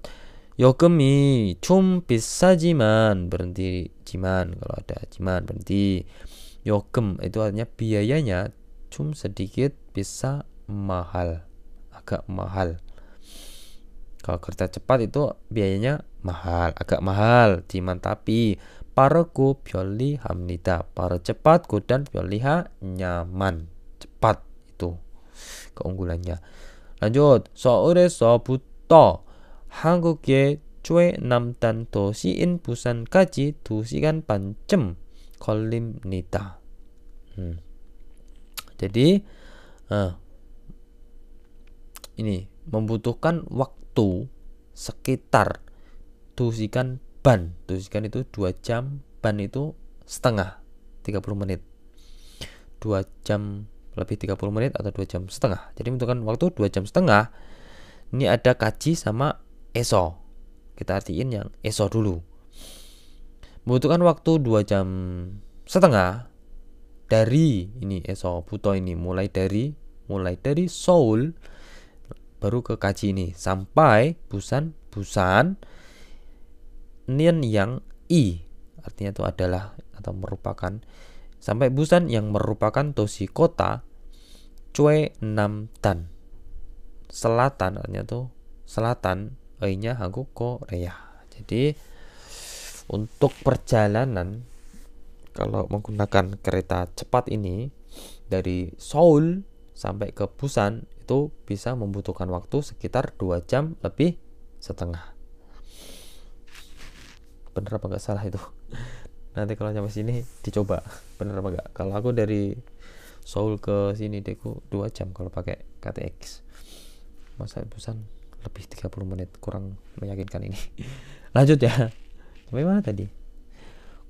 요금이 좀 비싸지만, berhenti-jiman, kalau ada jiman berhenti. 요금 itu artinya biayanya, 좀 sedikit, bisa mahal, agak mahal. Kalau kereta cepat itu biayanya mahal, agak mahal, jiman tapi 빠르고 편리합니다. 빠르 cepat, dan 편리하 nyaman, cepat, itu keunggulannya. Lanjut, 서울에서부터 한국의 최남단 도시인 부산까지 2시간 반쯤 걸립니다. Jadi ini membutuhkan waktu sekitar 2시간 ban. 2시간 itu 2 jam, ban itu setengah, 30 menit. 2 jam lebih 30 menit atau 2 jam setengah. Jadi membutuhkan waktu 2 jam setengah. Ini ada kaji sama eso. Kita artiin yang eso dulu. Membutuhkan waktu 2 jam setengah dari ini eso buto ini, mulai dari Seoul baru ke kaji ini sampai Busan Nien yang i, artinya itu adalah atau merupakan, sampai Busan yang merupakan dosi kota Cheonamdan, selatan, artinya itu selatan, nya Hankook Korea. Jadi untuk perjalanan kalau menggunakan kereta cepat ini dari Seoul sampai ke Busan itu bisa membutuhkan waktu sekitar 2 jam lebih setengah. Bener apa nggak salah itu? Nanti kalau nyampe sini dicoba bener apa nggak. Kalau aku dari Seoul ke sini deku 2 jam kalau pakai KTX. Masa Busan lebih 30 menit, kurang meyakinkan ini. Lanjut ya. Sampai mana tadi?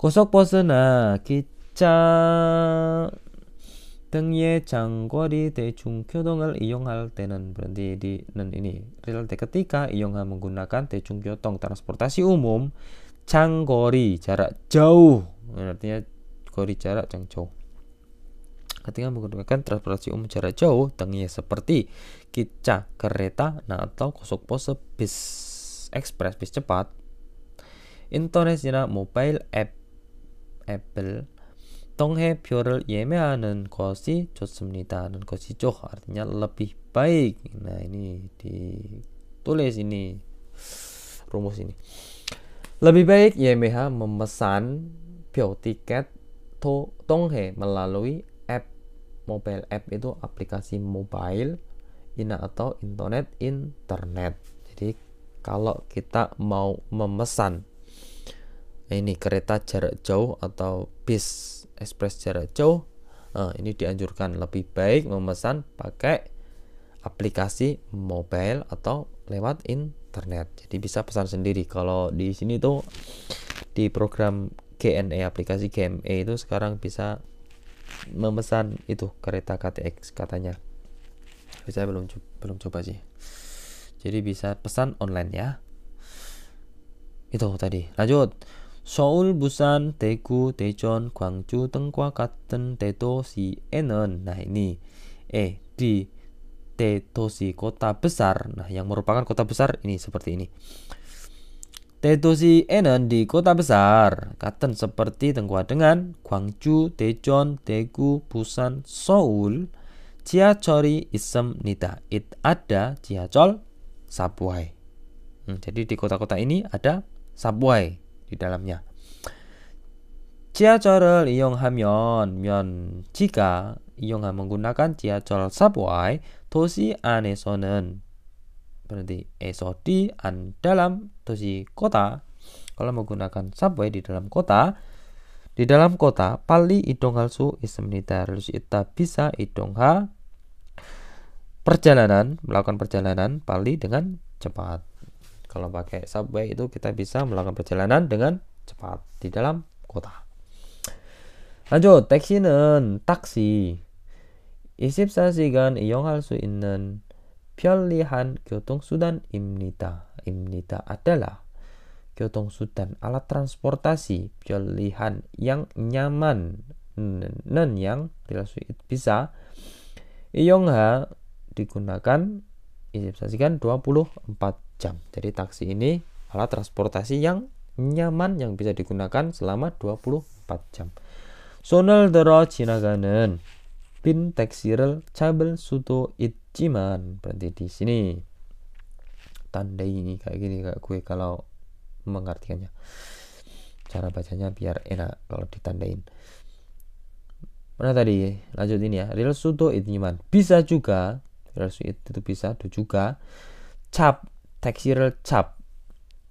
고속버스나 기차 등의 장거리 대중교통을 이용할 때는 berarti di는 ini relate ketika i용ha menggunakan 대중교통 transportasi umum 장거리 jarak jauh, artinya 거리 jarak yang jauh. Ketika menggunakan transportasi umum jarak jauh 등의 seperti 기차 kereta, nah atau 고속버스 bis ekspres bis cepat, 인터넷이나 모바일 앱을 통해 표를 예매하는 것이 좋습니다. 하는 것이죠. artinya lebih baik. Nah, ini ditulis ini rumus ini. Lebih baik 예매하 memesan 표 tiket 통해 melalui app. Mobile app itu aplikasi mobile, ina atau internet. Jadi kalau kita mau memesan ini kereta jarak jauh atau bis ekspres jarak jauh, ini dianjurkan lebih baik memesan pakai aplikasi mobile atau lewat internet. Jadi bisa pesan sendiri. Kalau di sini tuh di program GNE, aplikasi GME itu sekarang bisa memesan itu kereta KTX katanya. Saya belum coba sih. Jadi bisa pesan online ya. Itu tadi. Lanjut. 서울, 부산, 대구, 대전, 광주 등과 같은 대도시에는, nah ini di 대도시 kota besar, nah yang merupakan kota besar ini seperti ini. 대도시에는 di kota besar, 같은 seperti 등과 dengan 광주, 대전, 대구, 부산, 서울, 지하철이 있습니다. Ada 지하철, subway. Jadi di kota-kota ini ada subway di dalamnya. 지하철을 이용하면 jika 이용하 menggunakan 지하철 subway 도시 안에서는 berarti eso di dalam dosi kota. Kalau menggunakan subway di dalam kota 빨리 이동할 수 있습니다. kita bisa 이동하 melakukan perjalanan 빨리 dengan cepat. Kalau pakai subway itu kita bisa melakukan perjalanan dengan cepat di dalam kota. Lanjut, 택시는 taksi 24시간 이용할 수 있는 편리한 교통수단입니다. adalah 교통수단, alat transportasi, 편리한 yang nyaman, yang bisa, 이용하 digunakan 24시간 24 jam. Jadi taksi ini alat transportasi yang nyaman yang bisa digunakan selama 24 jam. 손을 들어 지나가는 빈 택시를 잡을 수도 있지만, berarti di sini tandai ini kayak gini kayak gue kalau mengartikannya. Cara bacanya biar enak kalau ditandain. Mana tadi? Lanjut ini ya. 릴 수도 있지만 bisa juga, itu bisa juga. cap taksi를 cap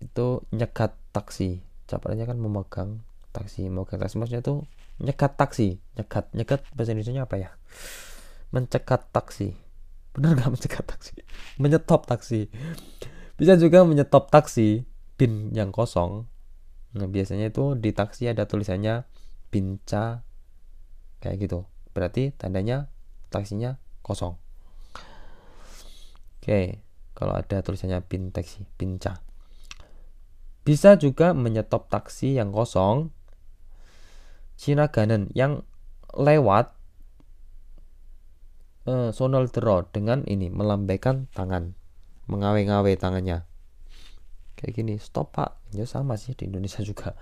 itu nyekat taksi. Cap artinya kan memegang taksi maksudnya tuh nyekat taksi. Nyekat bahasa Indonesianya apa ya? Mencekat taksi. Benar nggak mencekat taksi? Menyetop taksi. Bisa juga menyetop taksi bin yang kosong. Nah, biasanya itu di taksi ada tulisannya binca kayak gitu. Berarti tandanya taksinya kosong. Oke, kalau ada tulisannya bin taksi, binca. Bisa juga menyetop taksi yang kosong. 지나가는 yang lewat. 손을 들어 dengan ini melambaikan tangan, mengawe-ngawe tangannya. Kayak gini, stop pak. Ya sama sih di Indonesia juga.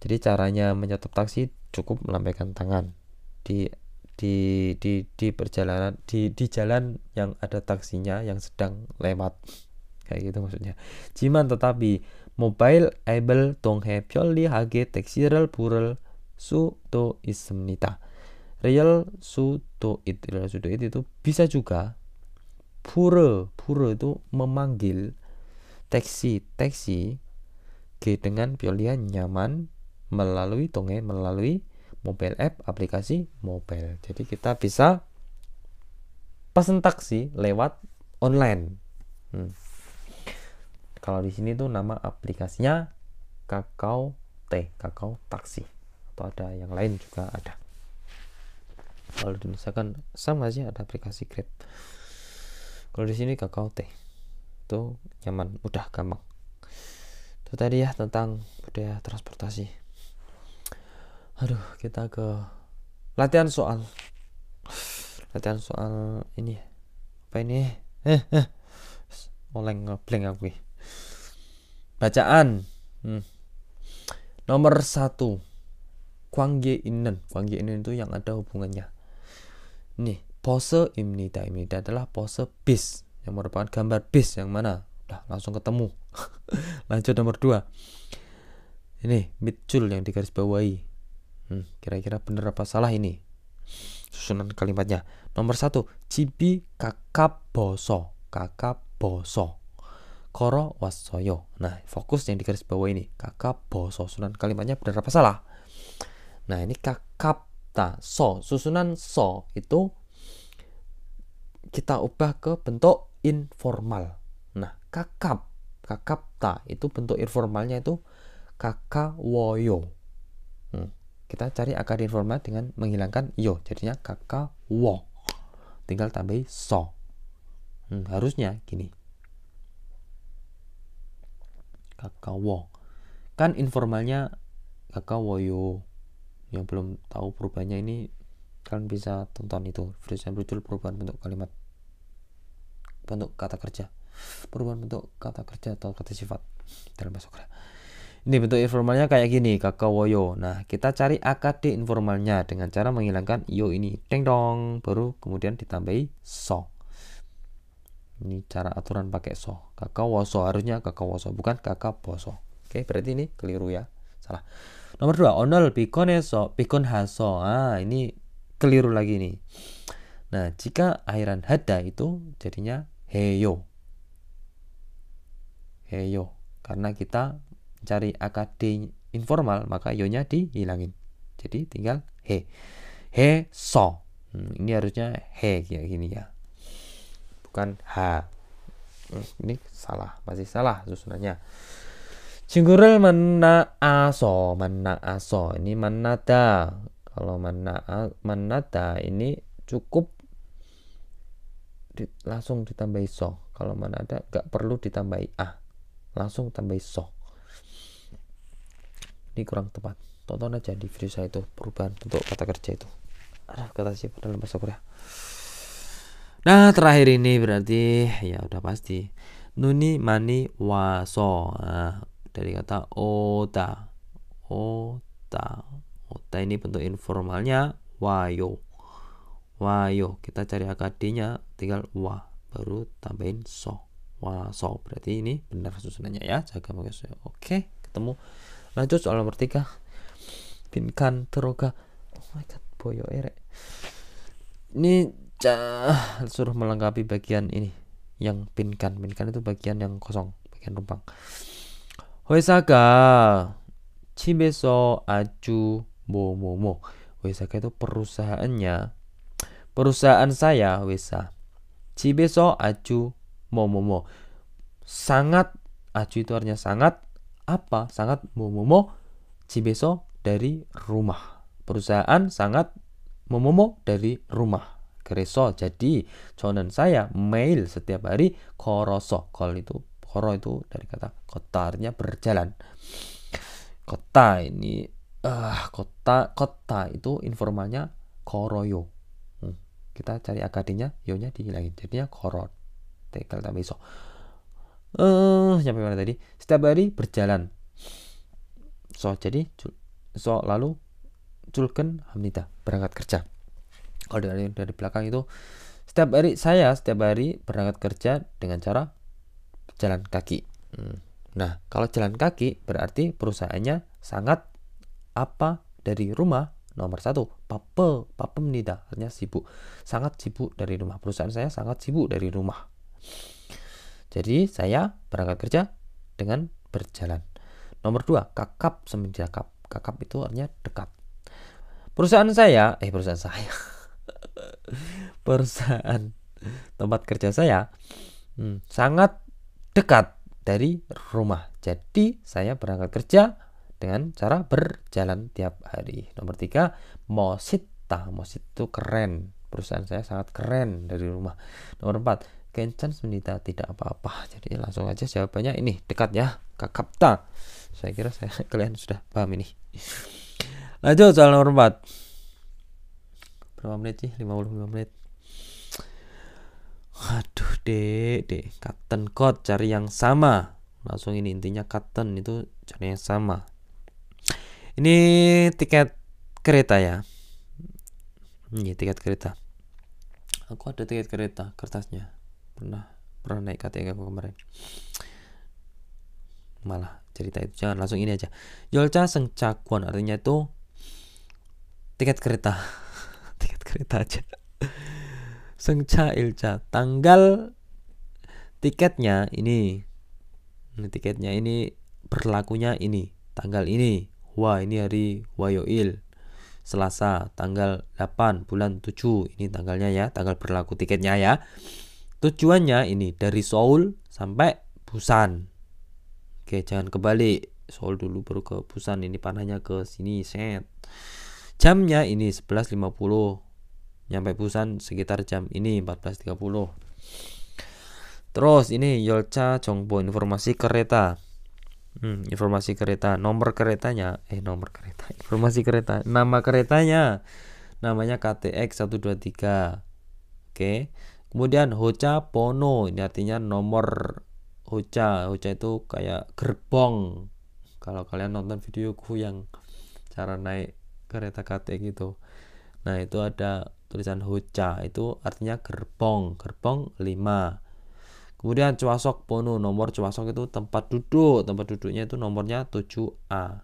Jadi caranya menyetop taksi cukup melambaikan tangan di perjalanan di jalan yang ada taksinya yang sedang lewat. Kayak gitu maksudnya. Jiman tetapi 모바일 앱을 통해 편리하게 택시를 부를 수도 있습니다. real sudo it itu bisa juga pura itu memanggil taksi dengan pilihan nyaman melalui mobile app aplikasi mobile. Jadi kita bisa pesan taksi lewat online. Kalau di sini tuh nama aplikasinya Kakao Taksi, atau ada yang lain juga ada. Kalau di Indonesia kan sama sih, ada aplikasi Grab. Kalau di sini Kakao itu nyaman, mudah, gampang. Itu tadi ya tentang budaya transportasi. Aduh, kita ke latihan soal ini. Apa ini? Oleng ngeblank aku. Bacaan. Nomor 1. 관계있는 itu yang ada hubungannya. Nih, pose-입니다. adalah pose bis, yang merupakan gambar bis yang mana? Udah langsung ketemu. Lanjut nomor 2. Ini 밑줄 yang digarisbawahi. Kira-kira benar apa salah ini? Susunan kalimatnya. Nomor 1. 집이 가깝어서. 걸어왔어요. Nah, fokus yang digarisbawahi ini. 가깝어서. Susunan kalimatnya benar apa salah? Nah, ini 가깝다. Susunan so itu kita ubah ke bentuk informal. Nah, 가깝다 itu bentuk informalnya itu 가까워요. Kita cari akar informal dengan menghilangkan yo, jadinya 가까워. Tinggal tambahi so. Harusnya gini. 가까워. Kan informalnya 가까워요. Yang belum tahu perubahannya ini, kalian bisa tonton itu video saya muncul perubahan bentuk kalimat, bentuk kata kerja, perubahan bentuk kata kerja atau kata sifat dalam bahasa Korea. Ini bentuk informalnya kayak gini, 가까워요. Nah, kita cari akd informalnya dengan cara menghilangkan yo ini, deng dong, baru kemudian ditambahi so. Ini cara aturan pakai so. 가까워서 harusnya 가까워서, bukan 가깝어서. Oke, berarti ini keliru ya, salah. Nomor 2, 오늘 피곤해서. Ini keliru lagi nih. Nah, jika akhiran hada itu jadinya heyo. Karena kita cari akd informal, maka yo-nya dihilangin. Jadi tinggal he. so. Ini harusnya he kayak gini ya. Bukan ha. Ini salah, masih salah susunannya. 친구를 만나서. Ini 만나다. Kalau 만나다 ini cukup langsung ditambahi so. Kalau 만나다 nggak perlu ditambahi a, langsung tambahi so. Ini kurang tepat. Tonton aja di video saya itu perubahan bentuk kata kerja itu. Ada kata sifat dalam bahasa Korea. Nah, terakhir ini berarti ya udah pasti. 눈이 많이 와서. Dari kata oda ini bentuk informalnya wayo. Kita cari akd-nya, tinggal wa, baru tambahin so. Waso, berarti ini benar susunannya ya. Jaga pakai. Oke, ketemu. Lanjut soal nomor 3. Pinkan teroga. Oh my god, boyo erek. Ini suruh melengkapi bagian ini yang pinkan itu bagian yang kosong, bagian rumpang. 회사가 집에서 아주 뭐뭐뭐. 회사가 itu perusahaannya. Perusahaan saya, 회사. 집에서 아주 뭐뭐뭐. Sangat, 아주 itu artinya sangat apa? Sangat 뭐뭐뭐. 집에서 dari rumah. Perusahaan sangat 뭐뭐뭐 dari rumah. 그래서 jadi 저는 saya 매일 setiap hari 걸어서. Koro itu dari kata kota, artinya berjalan. Kota ini kota itu informalnya koroyo. Kita cari akd-nya, yo-nya dihilangin, jadinya koro. Tinggal tambah so. Sampai mana tadi? Setiap hari berjalan. So, jadi so lalu julken 합니다. Berangkat kerja. Kalau dari belakang itu saya setiap hari berangkat kerja dengan cara jalan kaki. Nah, kalau jalan kaki berarti perusahaannya sangat apa dari rumah? Nomor 1, 바쁩니다. Artinya sibuk. Sangat sibuk dari rumah. Perusahaan saya sangat sibuk dari rumah. Jadi saya berangkat kerja dengan berjalan. Nomor 2, 가깝습니다. Kakap itu artinya dekat. Perusahaan tempat kerja saya sangat dekat dari rumah. Jadi saya berangkat kerja dengan cara berjalan tiap hari. Nomor 3, 멋있다. 멋있 itu keren. Perusahaan saya sangat keren dari rumah. Nomor 4, 괜찮습니다. Tidak apa-apa. Jadi langsung aja jawabannya ini dekat ya. 가깝다. Saya kira kalian sudah paham ini. Lanjut soal nomor 4. Berapa menit sih? 55 menit. Aduh, dek, Katen code cari yang sama. Langsung ini intinya Katen itu cari yang sama. Ini tiket kereta ya. Ini tiket kereta. Aku ada tiket kereta, kertasnya. Pernah naik KTK aku kemarin. Malah cerita itu jangan langsung ini aja. 열차 승차권 artinya itu tiket kereta. Tiket kereta aja. 승차일자 tanggal tiketnya ini. Tiketnya ini berlakunya ini, tanggal ini. Wah, ini hari Wayoil. Selasa tanggal 8 bulan 7. Ini tanggalnya ya, tanggal berlaku tiketnya ya. Tujuannya ini dari Seoul sampai Busan. Oke, jangan kebalik. Seoul dulu baru ke Busan. Ini panahnya ke sini, set. Jamnya ini 11.50. Nyampe Busan sekitar jam ini 14.30. Terus ini 열차 정보 informasi kereta. Informasi kereta, nomor keretanya, informasi kereta, nama keretanya, namanya KTX 123. Oke. Kemudian hoja pono, ini artinya nomor hoja itu kayak gerbong. Kalau kalian nonton videoku yang cara naik kereta KTX gitu, nah itu ada tulisan hoja, itu artinya gerbong 5. Kemudian cuasok pono, nomor cuasok itu tempat duduknya itu nomornya 7A.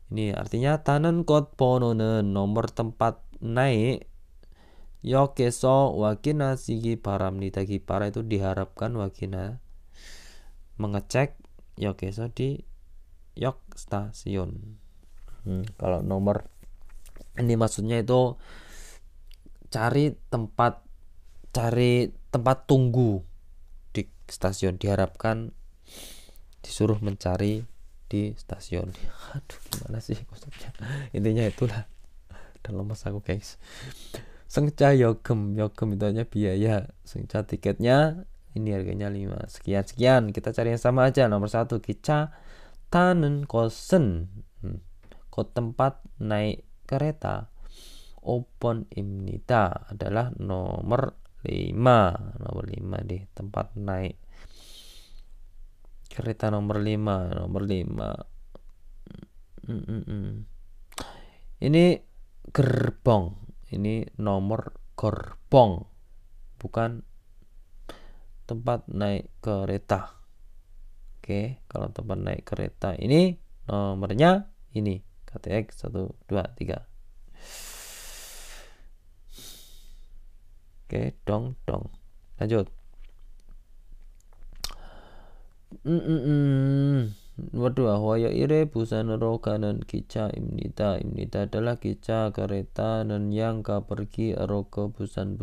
Ini artinya tanen kot pono는 nomor tempat naik 역에서 확인하시기 바랍니다. 기바라 itu diharapkan wakina mengecek 역에서 di 역 stasiun. Kalau nomor ini maksudnya itu cari tempat tunggu di stasiun, diharapkan disuruh mencari di stasiun. Aduh, gimana sih konsepnya? Intinya itulah. Dan lemes aku guys. Sengca yogem itu hanya biaya. Sengca tiketnya ini harganya 5 sekian. Kita cari yang sama aja. Nomor 1, 기차 타는 곳은 kod tempat naik kereta 5번입니다 adalah nomor 5 deh, tempat naik kereta nomor 5. Ini gerbong, ini nomor gerbong, bukan tempat naik kereta. Oke, kalau tempat naik kereta ini nomornya ini KTX 123. Oke, dong. Lanjut. Nomor 2, Wayoire Busan으로 가는 기차입니다. 입니다 adalah 기차 kereta dan yang pergi ke Busan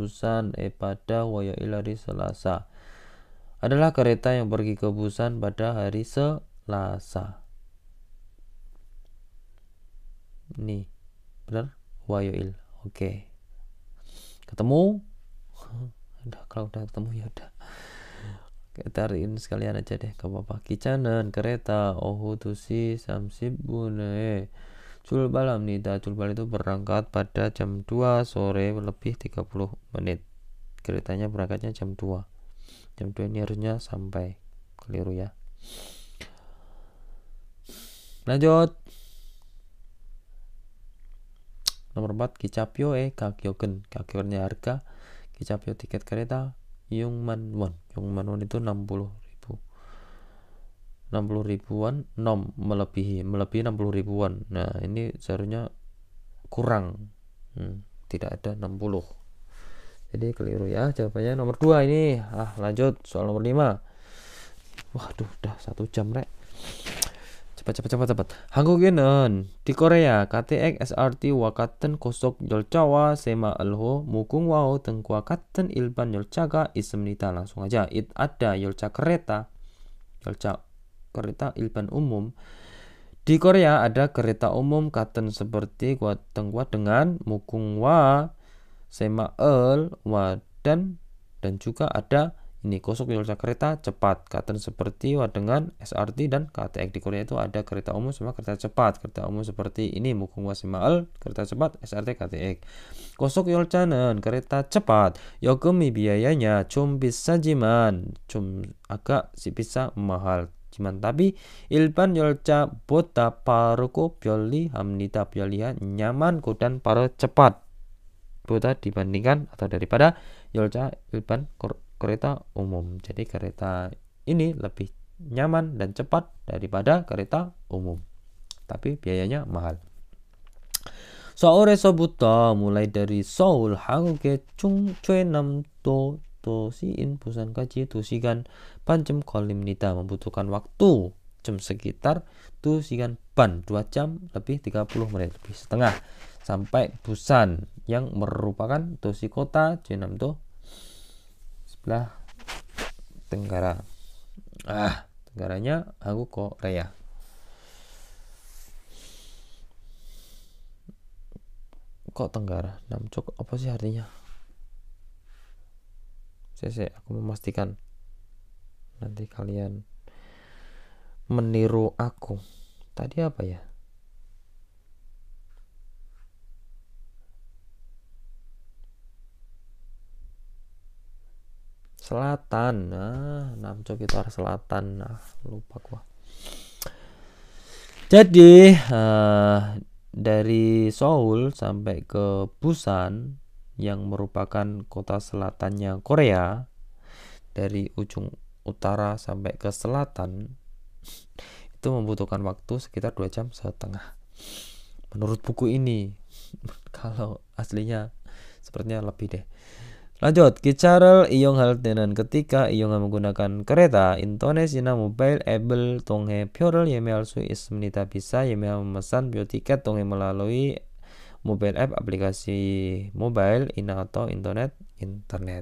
pada Wayoil hari Selasa. Adalah kereta yang pergi ke Busan pada hari Selasa. Nih, benar? Wayoil. Oke. Ketemu? Kalau udah ketemu ya udah. Kita hariin sekalian aja deh, gak apa-apa. 기차는 kereta 오후 2시 30분에 출발합니다. 출발 itu berangkat pada jam 2 sore lebih 30 menit. Keretanya berangkatnya jam 2. Jam 2 ini harusnya sampai. Keliru ya. Lanjut. Nomor 4, 기차표의 가격은, 가격nya harga. 기차표 tiket kereta 6만 won. 6만 won itu 60.000. 60 ribuan melebihi 60 ribuan. Nah ini seharusnya kurang, tidak ada 60. Jadi keliru ya, jawabannya nomor 2 ini. Lanjut soal nomor 5. Waduh, udah 1 jam rek. cepat. 한국에는 di Korea KTX, SRT와 같은 고속 열차와 새마을호, 무궁화호 등과 같은 일반 열차가 있습니다. langsung aja. Ada 열차 kereta 일반 umum. Di Korea ada kereta umum 같은 seperti 등과 dengan 무궁화, 새마을와 dan juga ada ini kosok 열차 kereta cepat 같은 seperti dengan SRT dan KTX. Di Korea itu ada kereta umum sama kereta cepat. Kereta umum seperti ini 무궁화, 새마을, kereta cepat SRT, KTX. 고속 열차는 kereta cepat. 요금이 biayanya 좀 비싸지만 좀 agak 비싸 mahal. tapi 일반 열차보다 빠르고 편리합니다. 편리한, nyaman, dan paling cepat boda dibandingkan atau daripada 열차 일반 kereta umum. Jadi kereta ini lebih nyaman dan cepat daripada kereta umum, tapi biayanya mahal. 서울에서부터 mulai dari 서울, 한국의 최남도 도시인 부산까지 2시간 반쯤 걸립니다. membutuhkan waktu sekitar 2시간 반, 2 jam lebih 30 menit, lebih setengah sampai Busan yang merupakan dosi kota Jeonnam-do sebelah tenggara. Tenggaranya Han국, Korea. Kok tenggara? Namchok apa sih artinya? Aku memastikan nanti kalian meniru aku. Tadi apa ya? Selatan. Namchok itu arah selatan. Lupa gua. Jadi dari Seoul sampai ke Busan yang merupakan kota selatannya Korea, dari ujung utara sampai ke selatan itu membutuhkan waktu sekitar 2 jam setengah menurut buku ini. Kalau aslinya sepertinya lebih deh. lanjut, 기차를 이용할 때는 ketika 이용하면 menggunakan kereta, 인터넷이나 모바일 앱을 통해 표를 예매할 수 있습니다. bisa 예매하면 memesan 표 tiket 통해 melalui mobile app, aplikasi mobile, atau internet.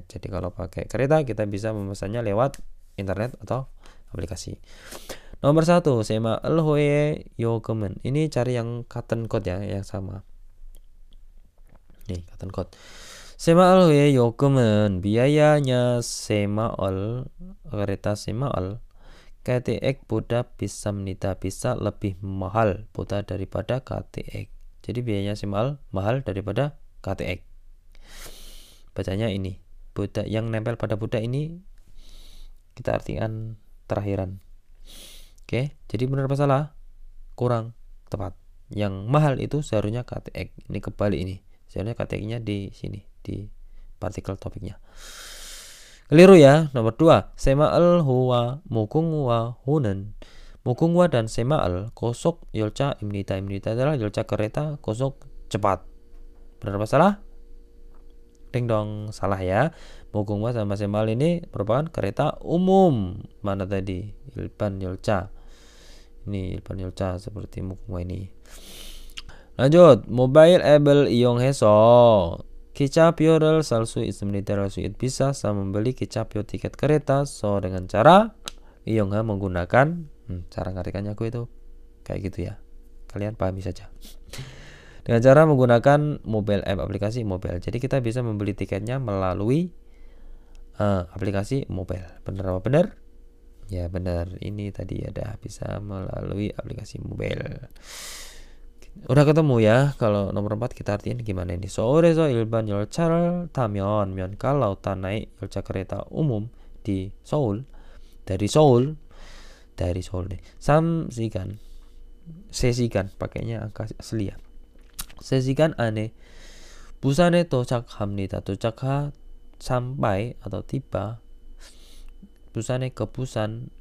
Jadi kalau pakai kereta kita bisa memesannya lewat internet atau aplikasi. Nomor 1, 새마을호의 요금은. Ini cari yang cotton code ya, yang sama. Nih, cotton code. 새마을호의 요금은 biayanya 새마을, kereta 새마을, KTX보다 비쌉니다. bisa lebih mahal boda daripada KTX. Jadi biayanya 새마을 mahal daripada KTX. Bacanya ini. Boda yang nempel pada boda ini kita artikan terakhiran. Oke, jadi benar apa salah? Kurang tepat. Yang mahal itu seharusnya KTX. Ini kebalik ini. Seharusnya KTX-nya di sini, di partikel topiknya. Keliru ya. Nomor 2, 새마을호와 무궁화호는. 무궁화 dan 새마을 고속 열차입니다. 입니다 adalah 열차 kereta 고속 cepat. Benar apa salah? Ding dong, salah ya. 무궁화 sama 새마을 ini merupakan kereta umum. Mana tadi? 일반 열차. Ini 일반 열차 seperti 무궁화 ini. lanjut, 모바일 앱을 이용해서 기차표를 살 수 있습니다. bisa membeli 기차표 tiket kereta dengan cara 이용하 menggunakan. Cara ngarikannya aku itu kayak gitu ya. Kalian pahami saja. Dengan cara menggunakan mobile app, aplikasi mobile. Jadi kita bisa membeli tiketnya melalui aplikasi mobile. Benar apa benar? Ya benar. Ini tadi ada bisa melalui aplikasi mobile. Udah ketemu ya. Kalau nomor 4 kita artiin gimana ini. 서울에서 일반 열차를 타면 kalau naik 열차 kereta umum di Seoul, dari Seoul nih 3시간, 3시간 pakainya angka asli ya. 3시간 안에 부산에 도착합니다. sampai atau tiba. Busan에 ke Busan,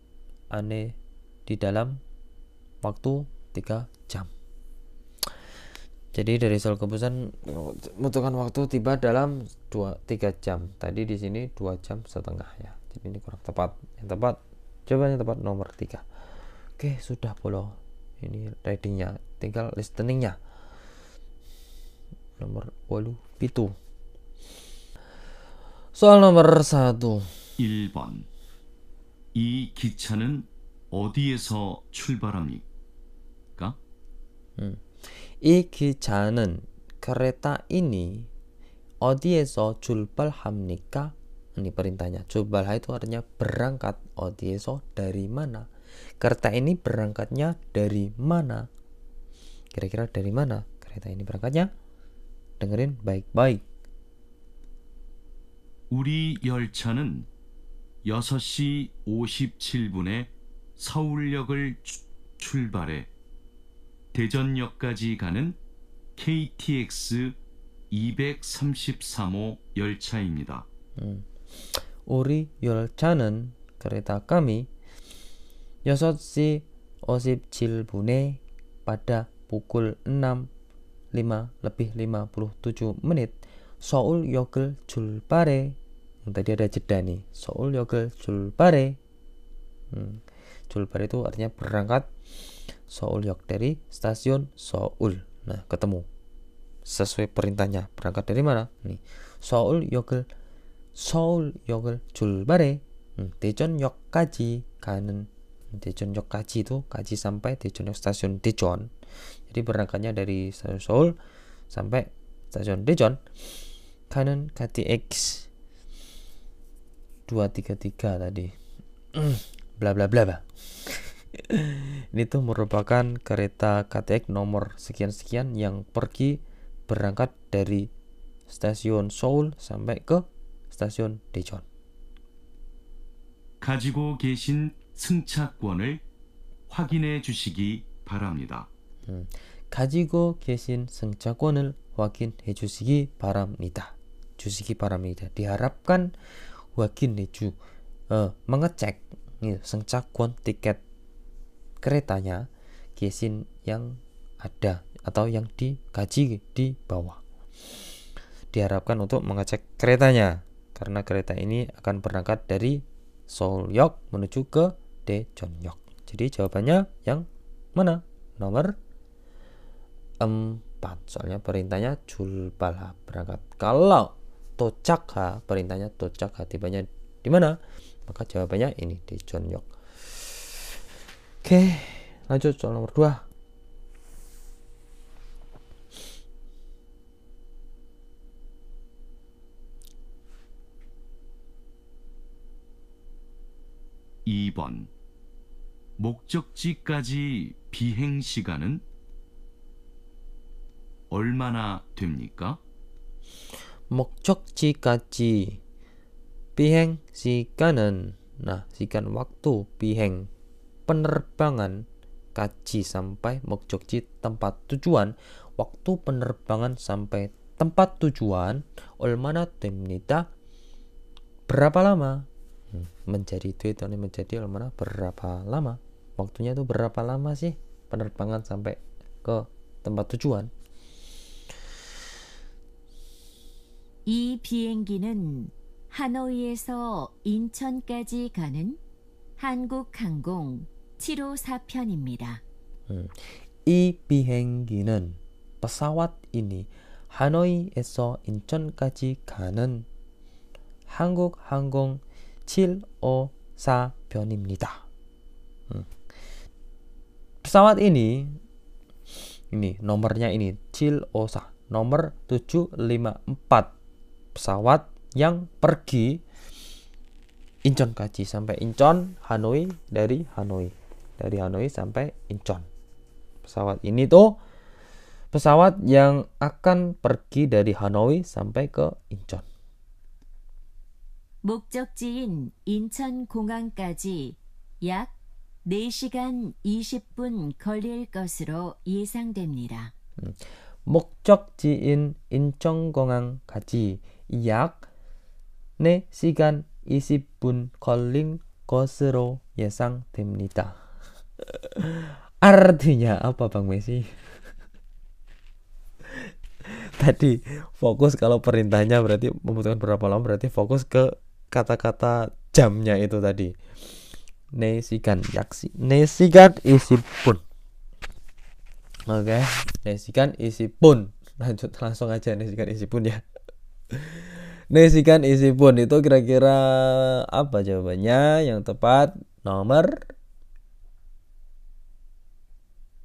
aneh di dalam waktu 3 jam. Jadi dari Seoul ke Busan membutuhkan waktu tiba dalam 3 jam. Tadi di sini 2 jam setengah ya. Jadi ini kurang tepat. Yang tepat, jawabannya tepat nomor 3. Oke, sudah polo. Ini readingnya, tinggal listeningnya. Nomor 87. 소알 넘버 4. 1번. 이 기차는 어디에서 출발합니까? 이 기차는 kereta ini 어디에서 출발합니까? Ini perintahnya. 출발 itu artinya berangkat. 어디에서 dari mana? Kereta ini berangkatnya dari mana? Kira-kira dari mana kereta ini berangkatnya? Dengerin baik-baik. 우리 열차는 6시 57분에 서울역을 출발해 대전역까지 가는 KTX 233호 열차입니다. 우리 열차는 kereta kami 6시 57분에 pada pukul 6:57 서울역을 출발해. Tadi ada jeda nih. 서울역을 출발해. 출발 itu artinya berangkat. 서울역 dari stasiun Seoul. Nah, ketemu. Sesuai perintahnya. Berangkat dari mana? Nih. 서울역을 출발해. 대전역까지 가는. 대전역까지 itu kaji sampai 대전역 stasiun Daejeon. Jadi berangkatnya dari stasiun Seoul sampai stasiun Daejeon. 가는 KTX 233 tadi. Bla bla bla bla. Ini tuh merupakan kereta KTX nomor sekian-sekian yang pergi berangkat dari stasiun Seoul sampai ke stasiun Daejeon. 가지고 계신 승차권을 확인해 주시기 바랍니다. 가지고 계신 승차권을 확인해 주시기 바랍니다. 주시기 바랍니다. Diharapkan 확인해 mengecek 승차권 tiket keretanya, kesin yang ada atau yang dikaji di bawah. Diharapkan untuk mengecek keretanya karena kereta ini akan berangkat dari Seoul역 menuju ke Daejeon역. Jadi jawabannya yang mana? Nomor 4. Soalnya perintahnya 출발 berangkat. Kalau 도착하 perintahnya 도착하 tibanya di mana? Maka jawabannya ini Daejeon역. Oke, lanjut soal nomor 2. (2번) 목적지까지 비행 시간은 얼마나 됩니까? 목적지까지 비행 시간은 sikan waktu 비행 penerbangan kaji sampai 목적지 tempat tujuan, waktu penerbangan sampai tempat tujuan 얼마나 됩니다? berapa lama? Menjadi itu menjadi 얼마나 berapa lama? Waktunya itu berapa lama sih penerbangan sampai ke tempat tujuan? 이 비행기는 하노이에서 인천까지 가는 한국항공 754편입니다. 이 비행기는 pesawat ini 하노이에서 인천까지 가는 한국항공 754편입니다. Pesawat ini nomornya ini 754, nomor 754. Pesawat yang pergi Incheon까지 sampai Incheon, Hanoi, dari Hanoi sampai Incheon. Pesawat ini tuh pesawat yang akan pergi dari Hanoi sampai ke Incheon. 목적지인 인천공항까지 약 4시간 20분 걸릴 것으로 예상됩니다. 목적지인 인천공항까지 약 4시간 20분 걸린 것으로 예상됩니다. Artinya apa Bang Messi? Tadi fokus kalau perintahnya berarti membutuhkan berapa lama, berarti fokus ke kata-kata jamnya itu tadi. 4시간 약 4시간 20분. Oke, 4시간 20분. Lanjut langsung aja 4시간 20분 ya. 4시간 20분 itu kira-kira apa jawabannya? Yang tepat nomor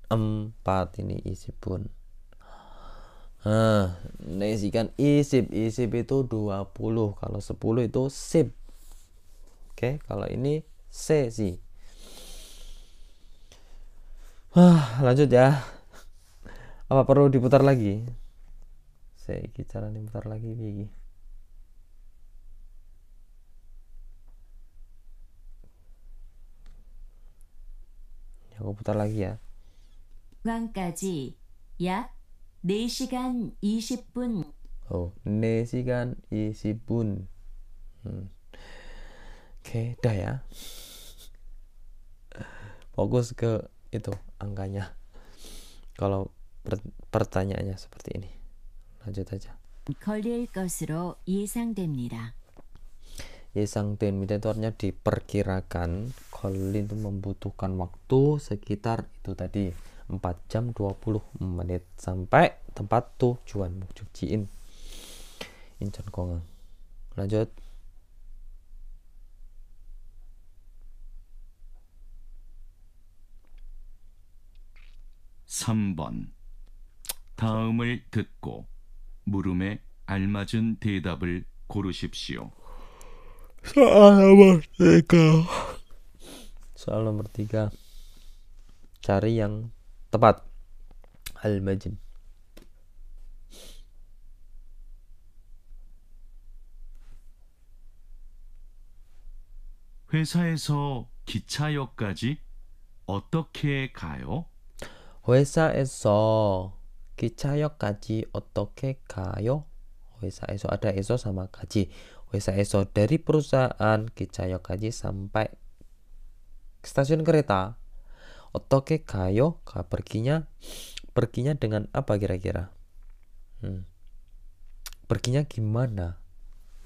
4 ini 20분. 4시간 20 itu 20, kalau 10 itu 10. Oke, kalau ini sesi. Lanjut ya. Apa perlu diputar lagi? Saya cara diputar lagi iki. Aku putar lagi ya. 공항까지 약 4시간 20분. 4시간 20분. Oke, dah ya. Fokus ke itu angkanya. Kalau pertanyaannya seperti ini. Lanjut aja. 걸릴 것으로 예상됩니다. 예상됩니다 itu artinya diperkirakan. Kolin itu membutuhkan waktu sekitar itu tadi 4 jam 20 menit sampai tempat tujuan Mukjukjiin 인천공항. lanjut. 3번. 다음을 듣고 물음에 알맞은 대답을 고르십시오. Soal nomor 3. Cari yang tepat. Al-Majid. 회사에서 기차역까지 어떻게 가요? 회사에서 기차역까지 어떻게 가요? 회사에서 ada eso sama kaji. 회사에서 dari perusahaan 기차역까지 sampai stasiun kereta. 어떻게 가요? Perginya dengan apa kira-kira? Perginya gimana?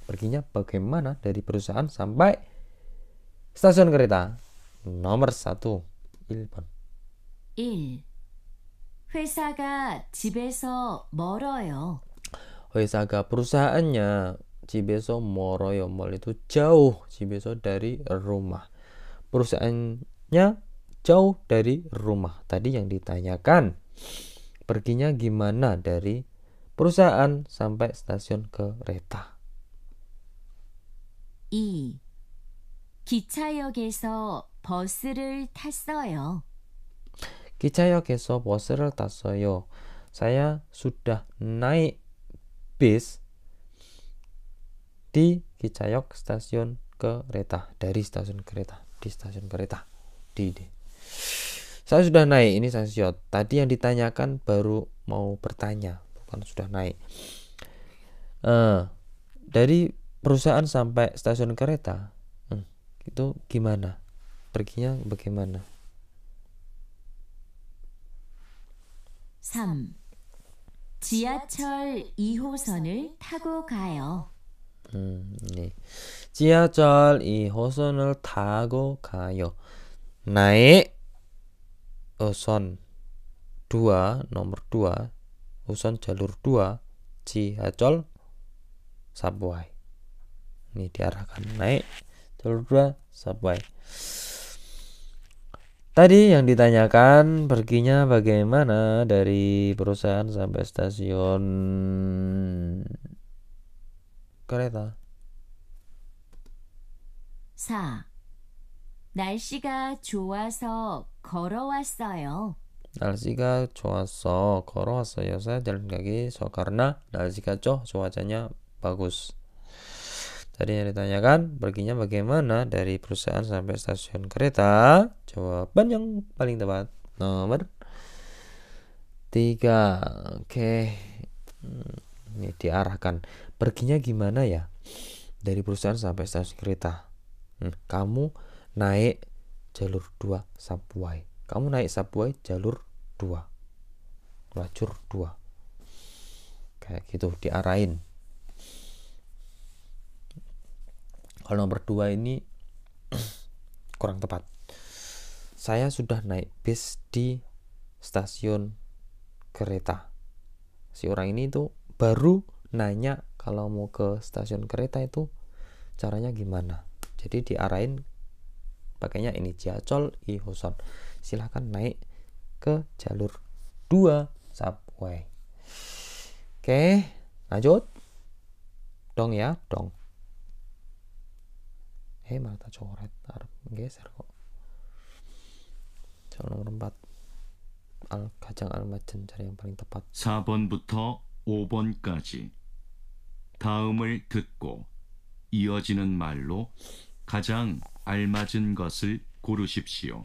Perginya bagaimana dari perusahaan sampai stasiun kereta? Nomor 1. 1번. 1. 회사가 집에서 멀어요. 회사가 perusahaannya 집에서 멀어요. 멀 itu jauh. 집에서 dari rumah. Perusahaannya jauh dari rumah. Tadi yang ditanyakan. Perginya gimana dari perusahaan sampai stasiun kereta? 2. 기차역에서 버스를 탔어요. 기차역에서 버스를 탔어요. Saya sudah naik bis di 기차역 stasiun kereta. Dari stasiun kereta. Di stasiun kereta. Saya sudah naik. Ini stasiun. Tadi yang ditanyakan baru mau bertanya. Bukan sudah naik. Dari perusahaan sampai stasiun kereta. Itu gimana? Perginya bagaimana? 3. 지하철 2호선을 타고 가요. 네. 지하철 2호선을 타고 가요. Naik hoson 2, nomor 2, hoson jalur 2, 지하철 subway. Ini diarahkan naik jalur 2 subway. Tadi yang ditanyakan perginya bagaimana dari perusahaan sampai stasiun kereta. 4. 날씨가 좋아서 걸어왔어요. 날씨가 좋아서 걸어왔어요. Saya jalan kaki karena 날씨가 좋아, cuacanya bagus. Tadi yang ditanyakan perginya bagaimana dari perusahaan sampai stasiun kereta. Jawaban yang paling tepat nomor 3. Oke. Ini diarahkan. Perginya gimana ya dari perusahaan sampai stasiun kereta? Kamu naik jalur 2 subway. kamu naik subway jalur 2, lajur 2, kayak gitu, diarahin. Kalau nomor 2 ini kurang tepat. Saya sudah naik bis di stasiun kereta. Si orang ini tuh baru nanya kalau mau ke stasiun kereta itu caranya gimana. Jadi diarahin pakainya ini, 지하철 2호선. Silahkan naik ke jalur 2 subway. Oke, lanjut. Dong ya, dong. Malah tak coret, harus geser kok. Soal nomor 4. 가장 알맞은 자리 yang paling tepat. 4번부터 5번까지 다음을 듣고 이어지는 말로 가장 알맞은 것을 고르십시오.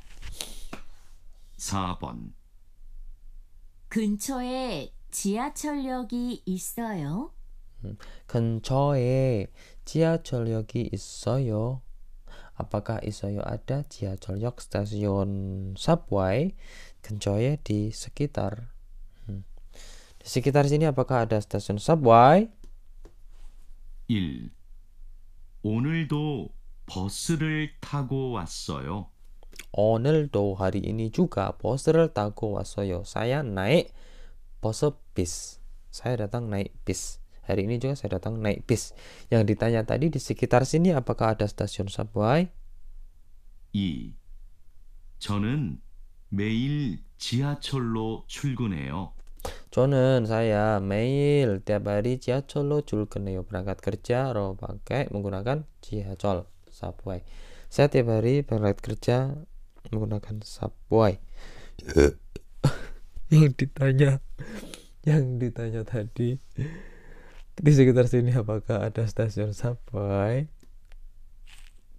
4번. 근처에 지하철역이 있어요. 근처에 지하철역이 있어요. Apakah 있어요? ada 지하철역, stasiun subway 근처에, di sekitar. Di sekitar sini apakah ada stasiun subway? 1. 오늘도 버스를 타고 왔어요. 오늘도 hari ini juga 버스를 타고 왔어요. Saya naik bus bis. Saya datang naik bis. Hari ini juga saya datang naik bis. Yang ditanya tadi di sekitar sini apakah ada stasiun subway? 2. 저는 매일 지하철로 출근해요. saya 매일 tiap hari 지하철로 출근해요. Berangkat kerja menggunakan 지하철 subway. Saya tiap hari berangkat kerja menggunakan subway. yang ditanya tadi di sekitar sini apakah ada stasiun subway?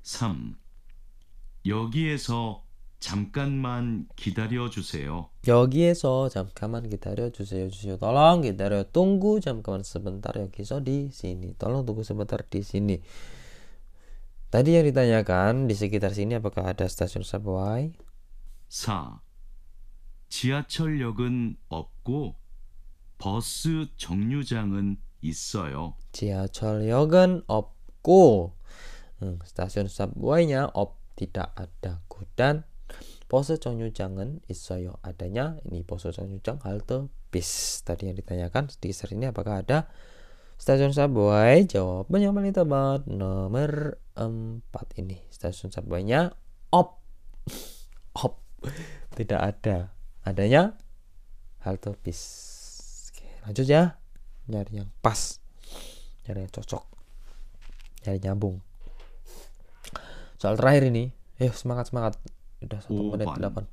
3. 여기에서 잠깐만 기다려 주세요. 여기에서 잠깐만 기다려 주세요. tolong 기다려, tunggu 잠깐만 sebentar. 여기서 di sini, tolong tunggu sebentar di sini. Tadi yang ditanyakan di sekitar sini apakah ada stasiun subway? 4. 지하철역은 없고 버스 정류장은 있어요. 지하철역은 없고 stasiun subway-nya tidak ada. Dan 버스 정류장은 있어요. Adanya ini 버스 정류장, halte bis. Tadi yang ditanyakan di sekitar ini apakah ada stasiun subway? Jawaban yang paling tepat nomor 4 ini. Stasiun subway-nya op. Tidak ada. Adanya halte bis. Oke, lanjut ya. Nyari yang pas, nyari yang cocok, nyari nyambung. Soal terakhir ini, semangat. Udah 1 menit 18.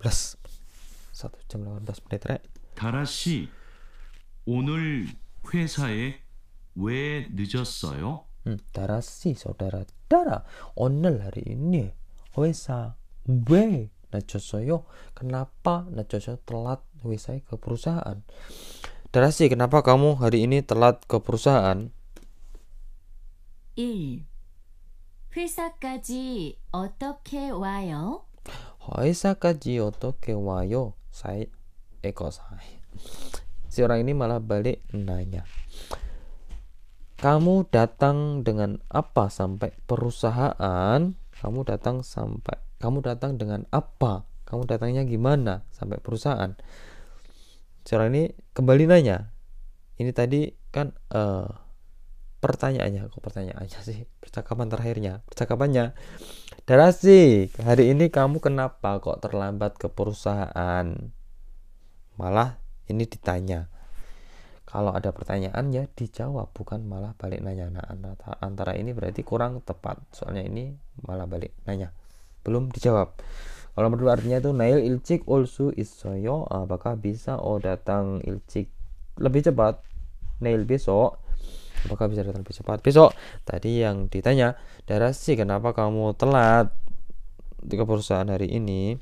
1 jam 18 menit, Rek. 다라 씨, 오늘 회사에 왜 늦었어요? Dara sih, saudara Dara, 오늘 hari ini 회사 왜 늦었어요? Kenapa 늦었어요? telat 회사에 ke perusahaan. Dara sih, kenapa kamu hari ini telat ke perusahaan? 1. 회사까지 어떻게 와요? 회사까지 어떻게 와요? Si orang ini malah balik nanya, kamu datang dengan apa sampai perusahaan? Kamu datang dengan apa? Kamu datangnya gimana sampai perusahaan? Si orang ini kembali nanya. Ini tadi kan pertanyaannya sih, percakapannya. Darasi, hari ini kamu kenapa kok terlambat ke perusahaan? Malah ini ditanya. Kalau ada pertanyaan ya dijawab, bukan malah balik nanya. Nah, antara ini berarti kurang tepat. Soalnya ini malah balik nanya, belum dijawab. Kalau nomor 2 artinya itu Nail ilcik olsu isoyo. Apakah bisa datang ilcik lebih cepat? Nail besok. Apakah bisa datang lebih cepat besok? Tadi yang ditanya, Darasi, kenapa kamu telat ke perusahaan hari ini?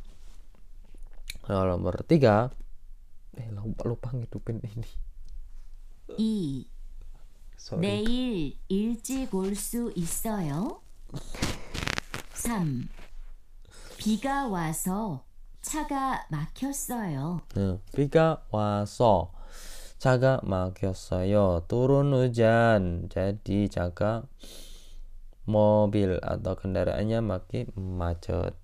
Kalau nomor 3, lupa ngidupin ini. 2. 내일 일찍 올 수 있어요? 3. 비가 와서 차가 막혔어요. 비가 와서 차가 막혔어요. turun hujan. Jadi 차가 mobil atau kendaraannya makin macet.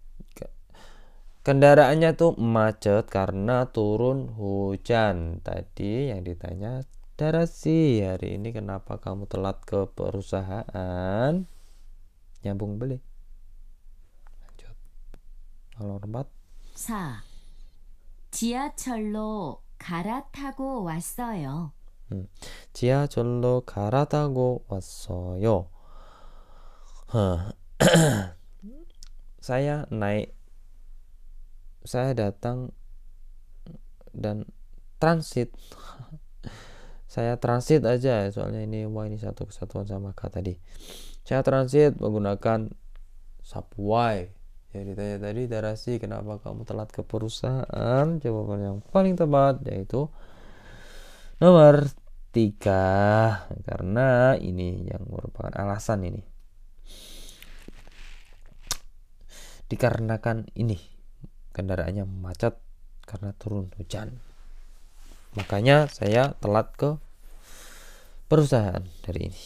Kendaraannya tuh macet karena turun hujan. Tadi yang ditanya, Darasi, hari ini kenapa kamu telat ke perusahaan? Nyambung beli. Lanjut. Nomor 4. 4. 지하철로 갈아타고 왔어요. 지하철로 갈아타고 왔어요. Saya datang dan transit. Saya transit aja soalnya ini satu kesatuan sama K tadi. Saya transit menggunakan subway. Jadi tadi Darasi, kenapa kamu telat ke perusahaan? Jawaban yang paling tepat yaitu nomor 3, karena ini yang merupakan alasan ini. Dikarenakan ini kendaraannya macet karena turun hujan. Makanya saya telat ke perusahaan hari ini.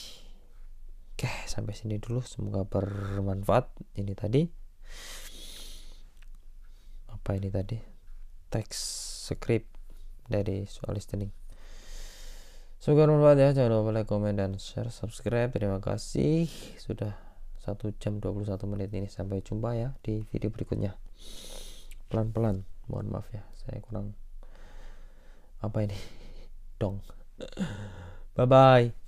Oke, sampai sini dulu. Semoga bermanfaat. Ini tadi apa ini tadi? Teks script dari soal listening. Semoga bermanfaat ya. Jangan lupa like, komen, dan share, subscribe. Terima kasih sudah 1 jam 21 menit ini. Sampai jumpa ya di video berikutnya. Pelan-pelan, mohon maaf ya, saya kurang apa ini dong. Bye bye.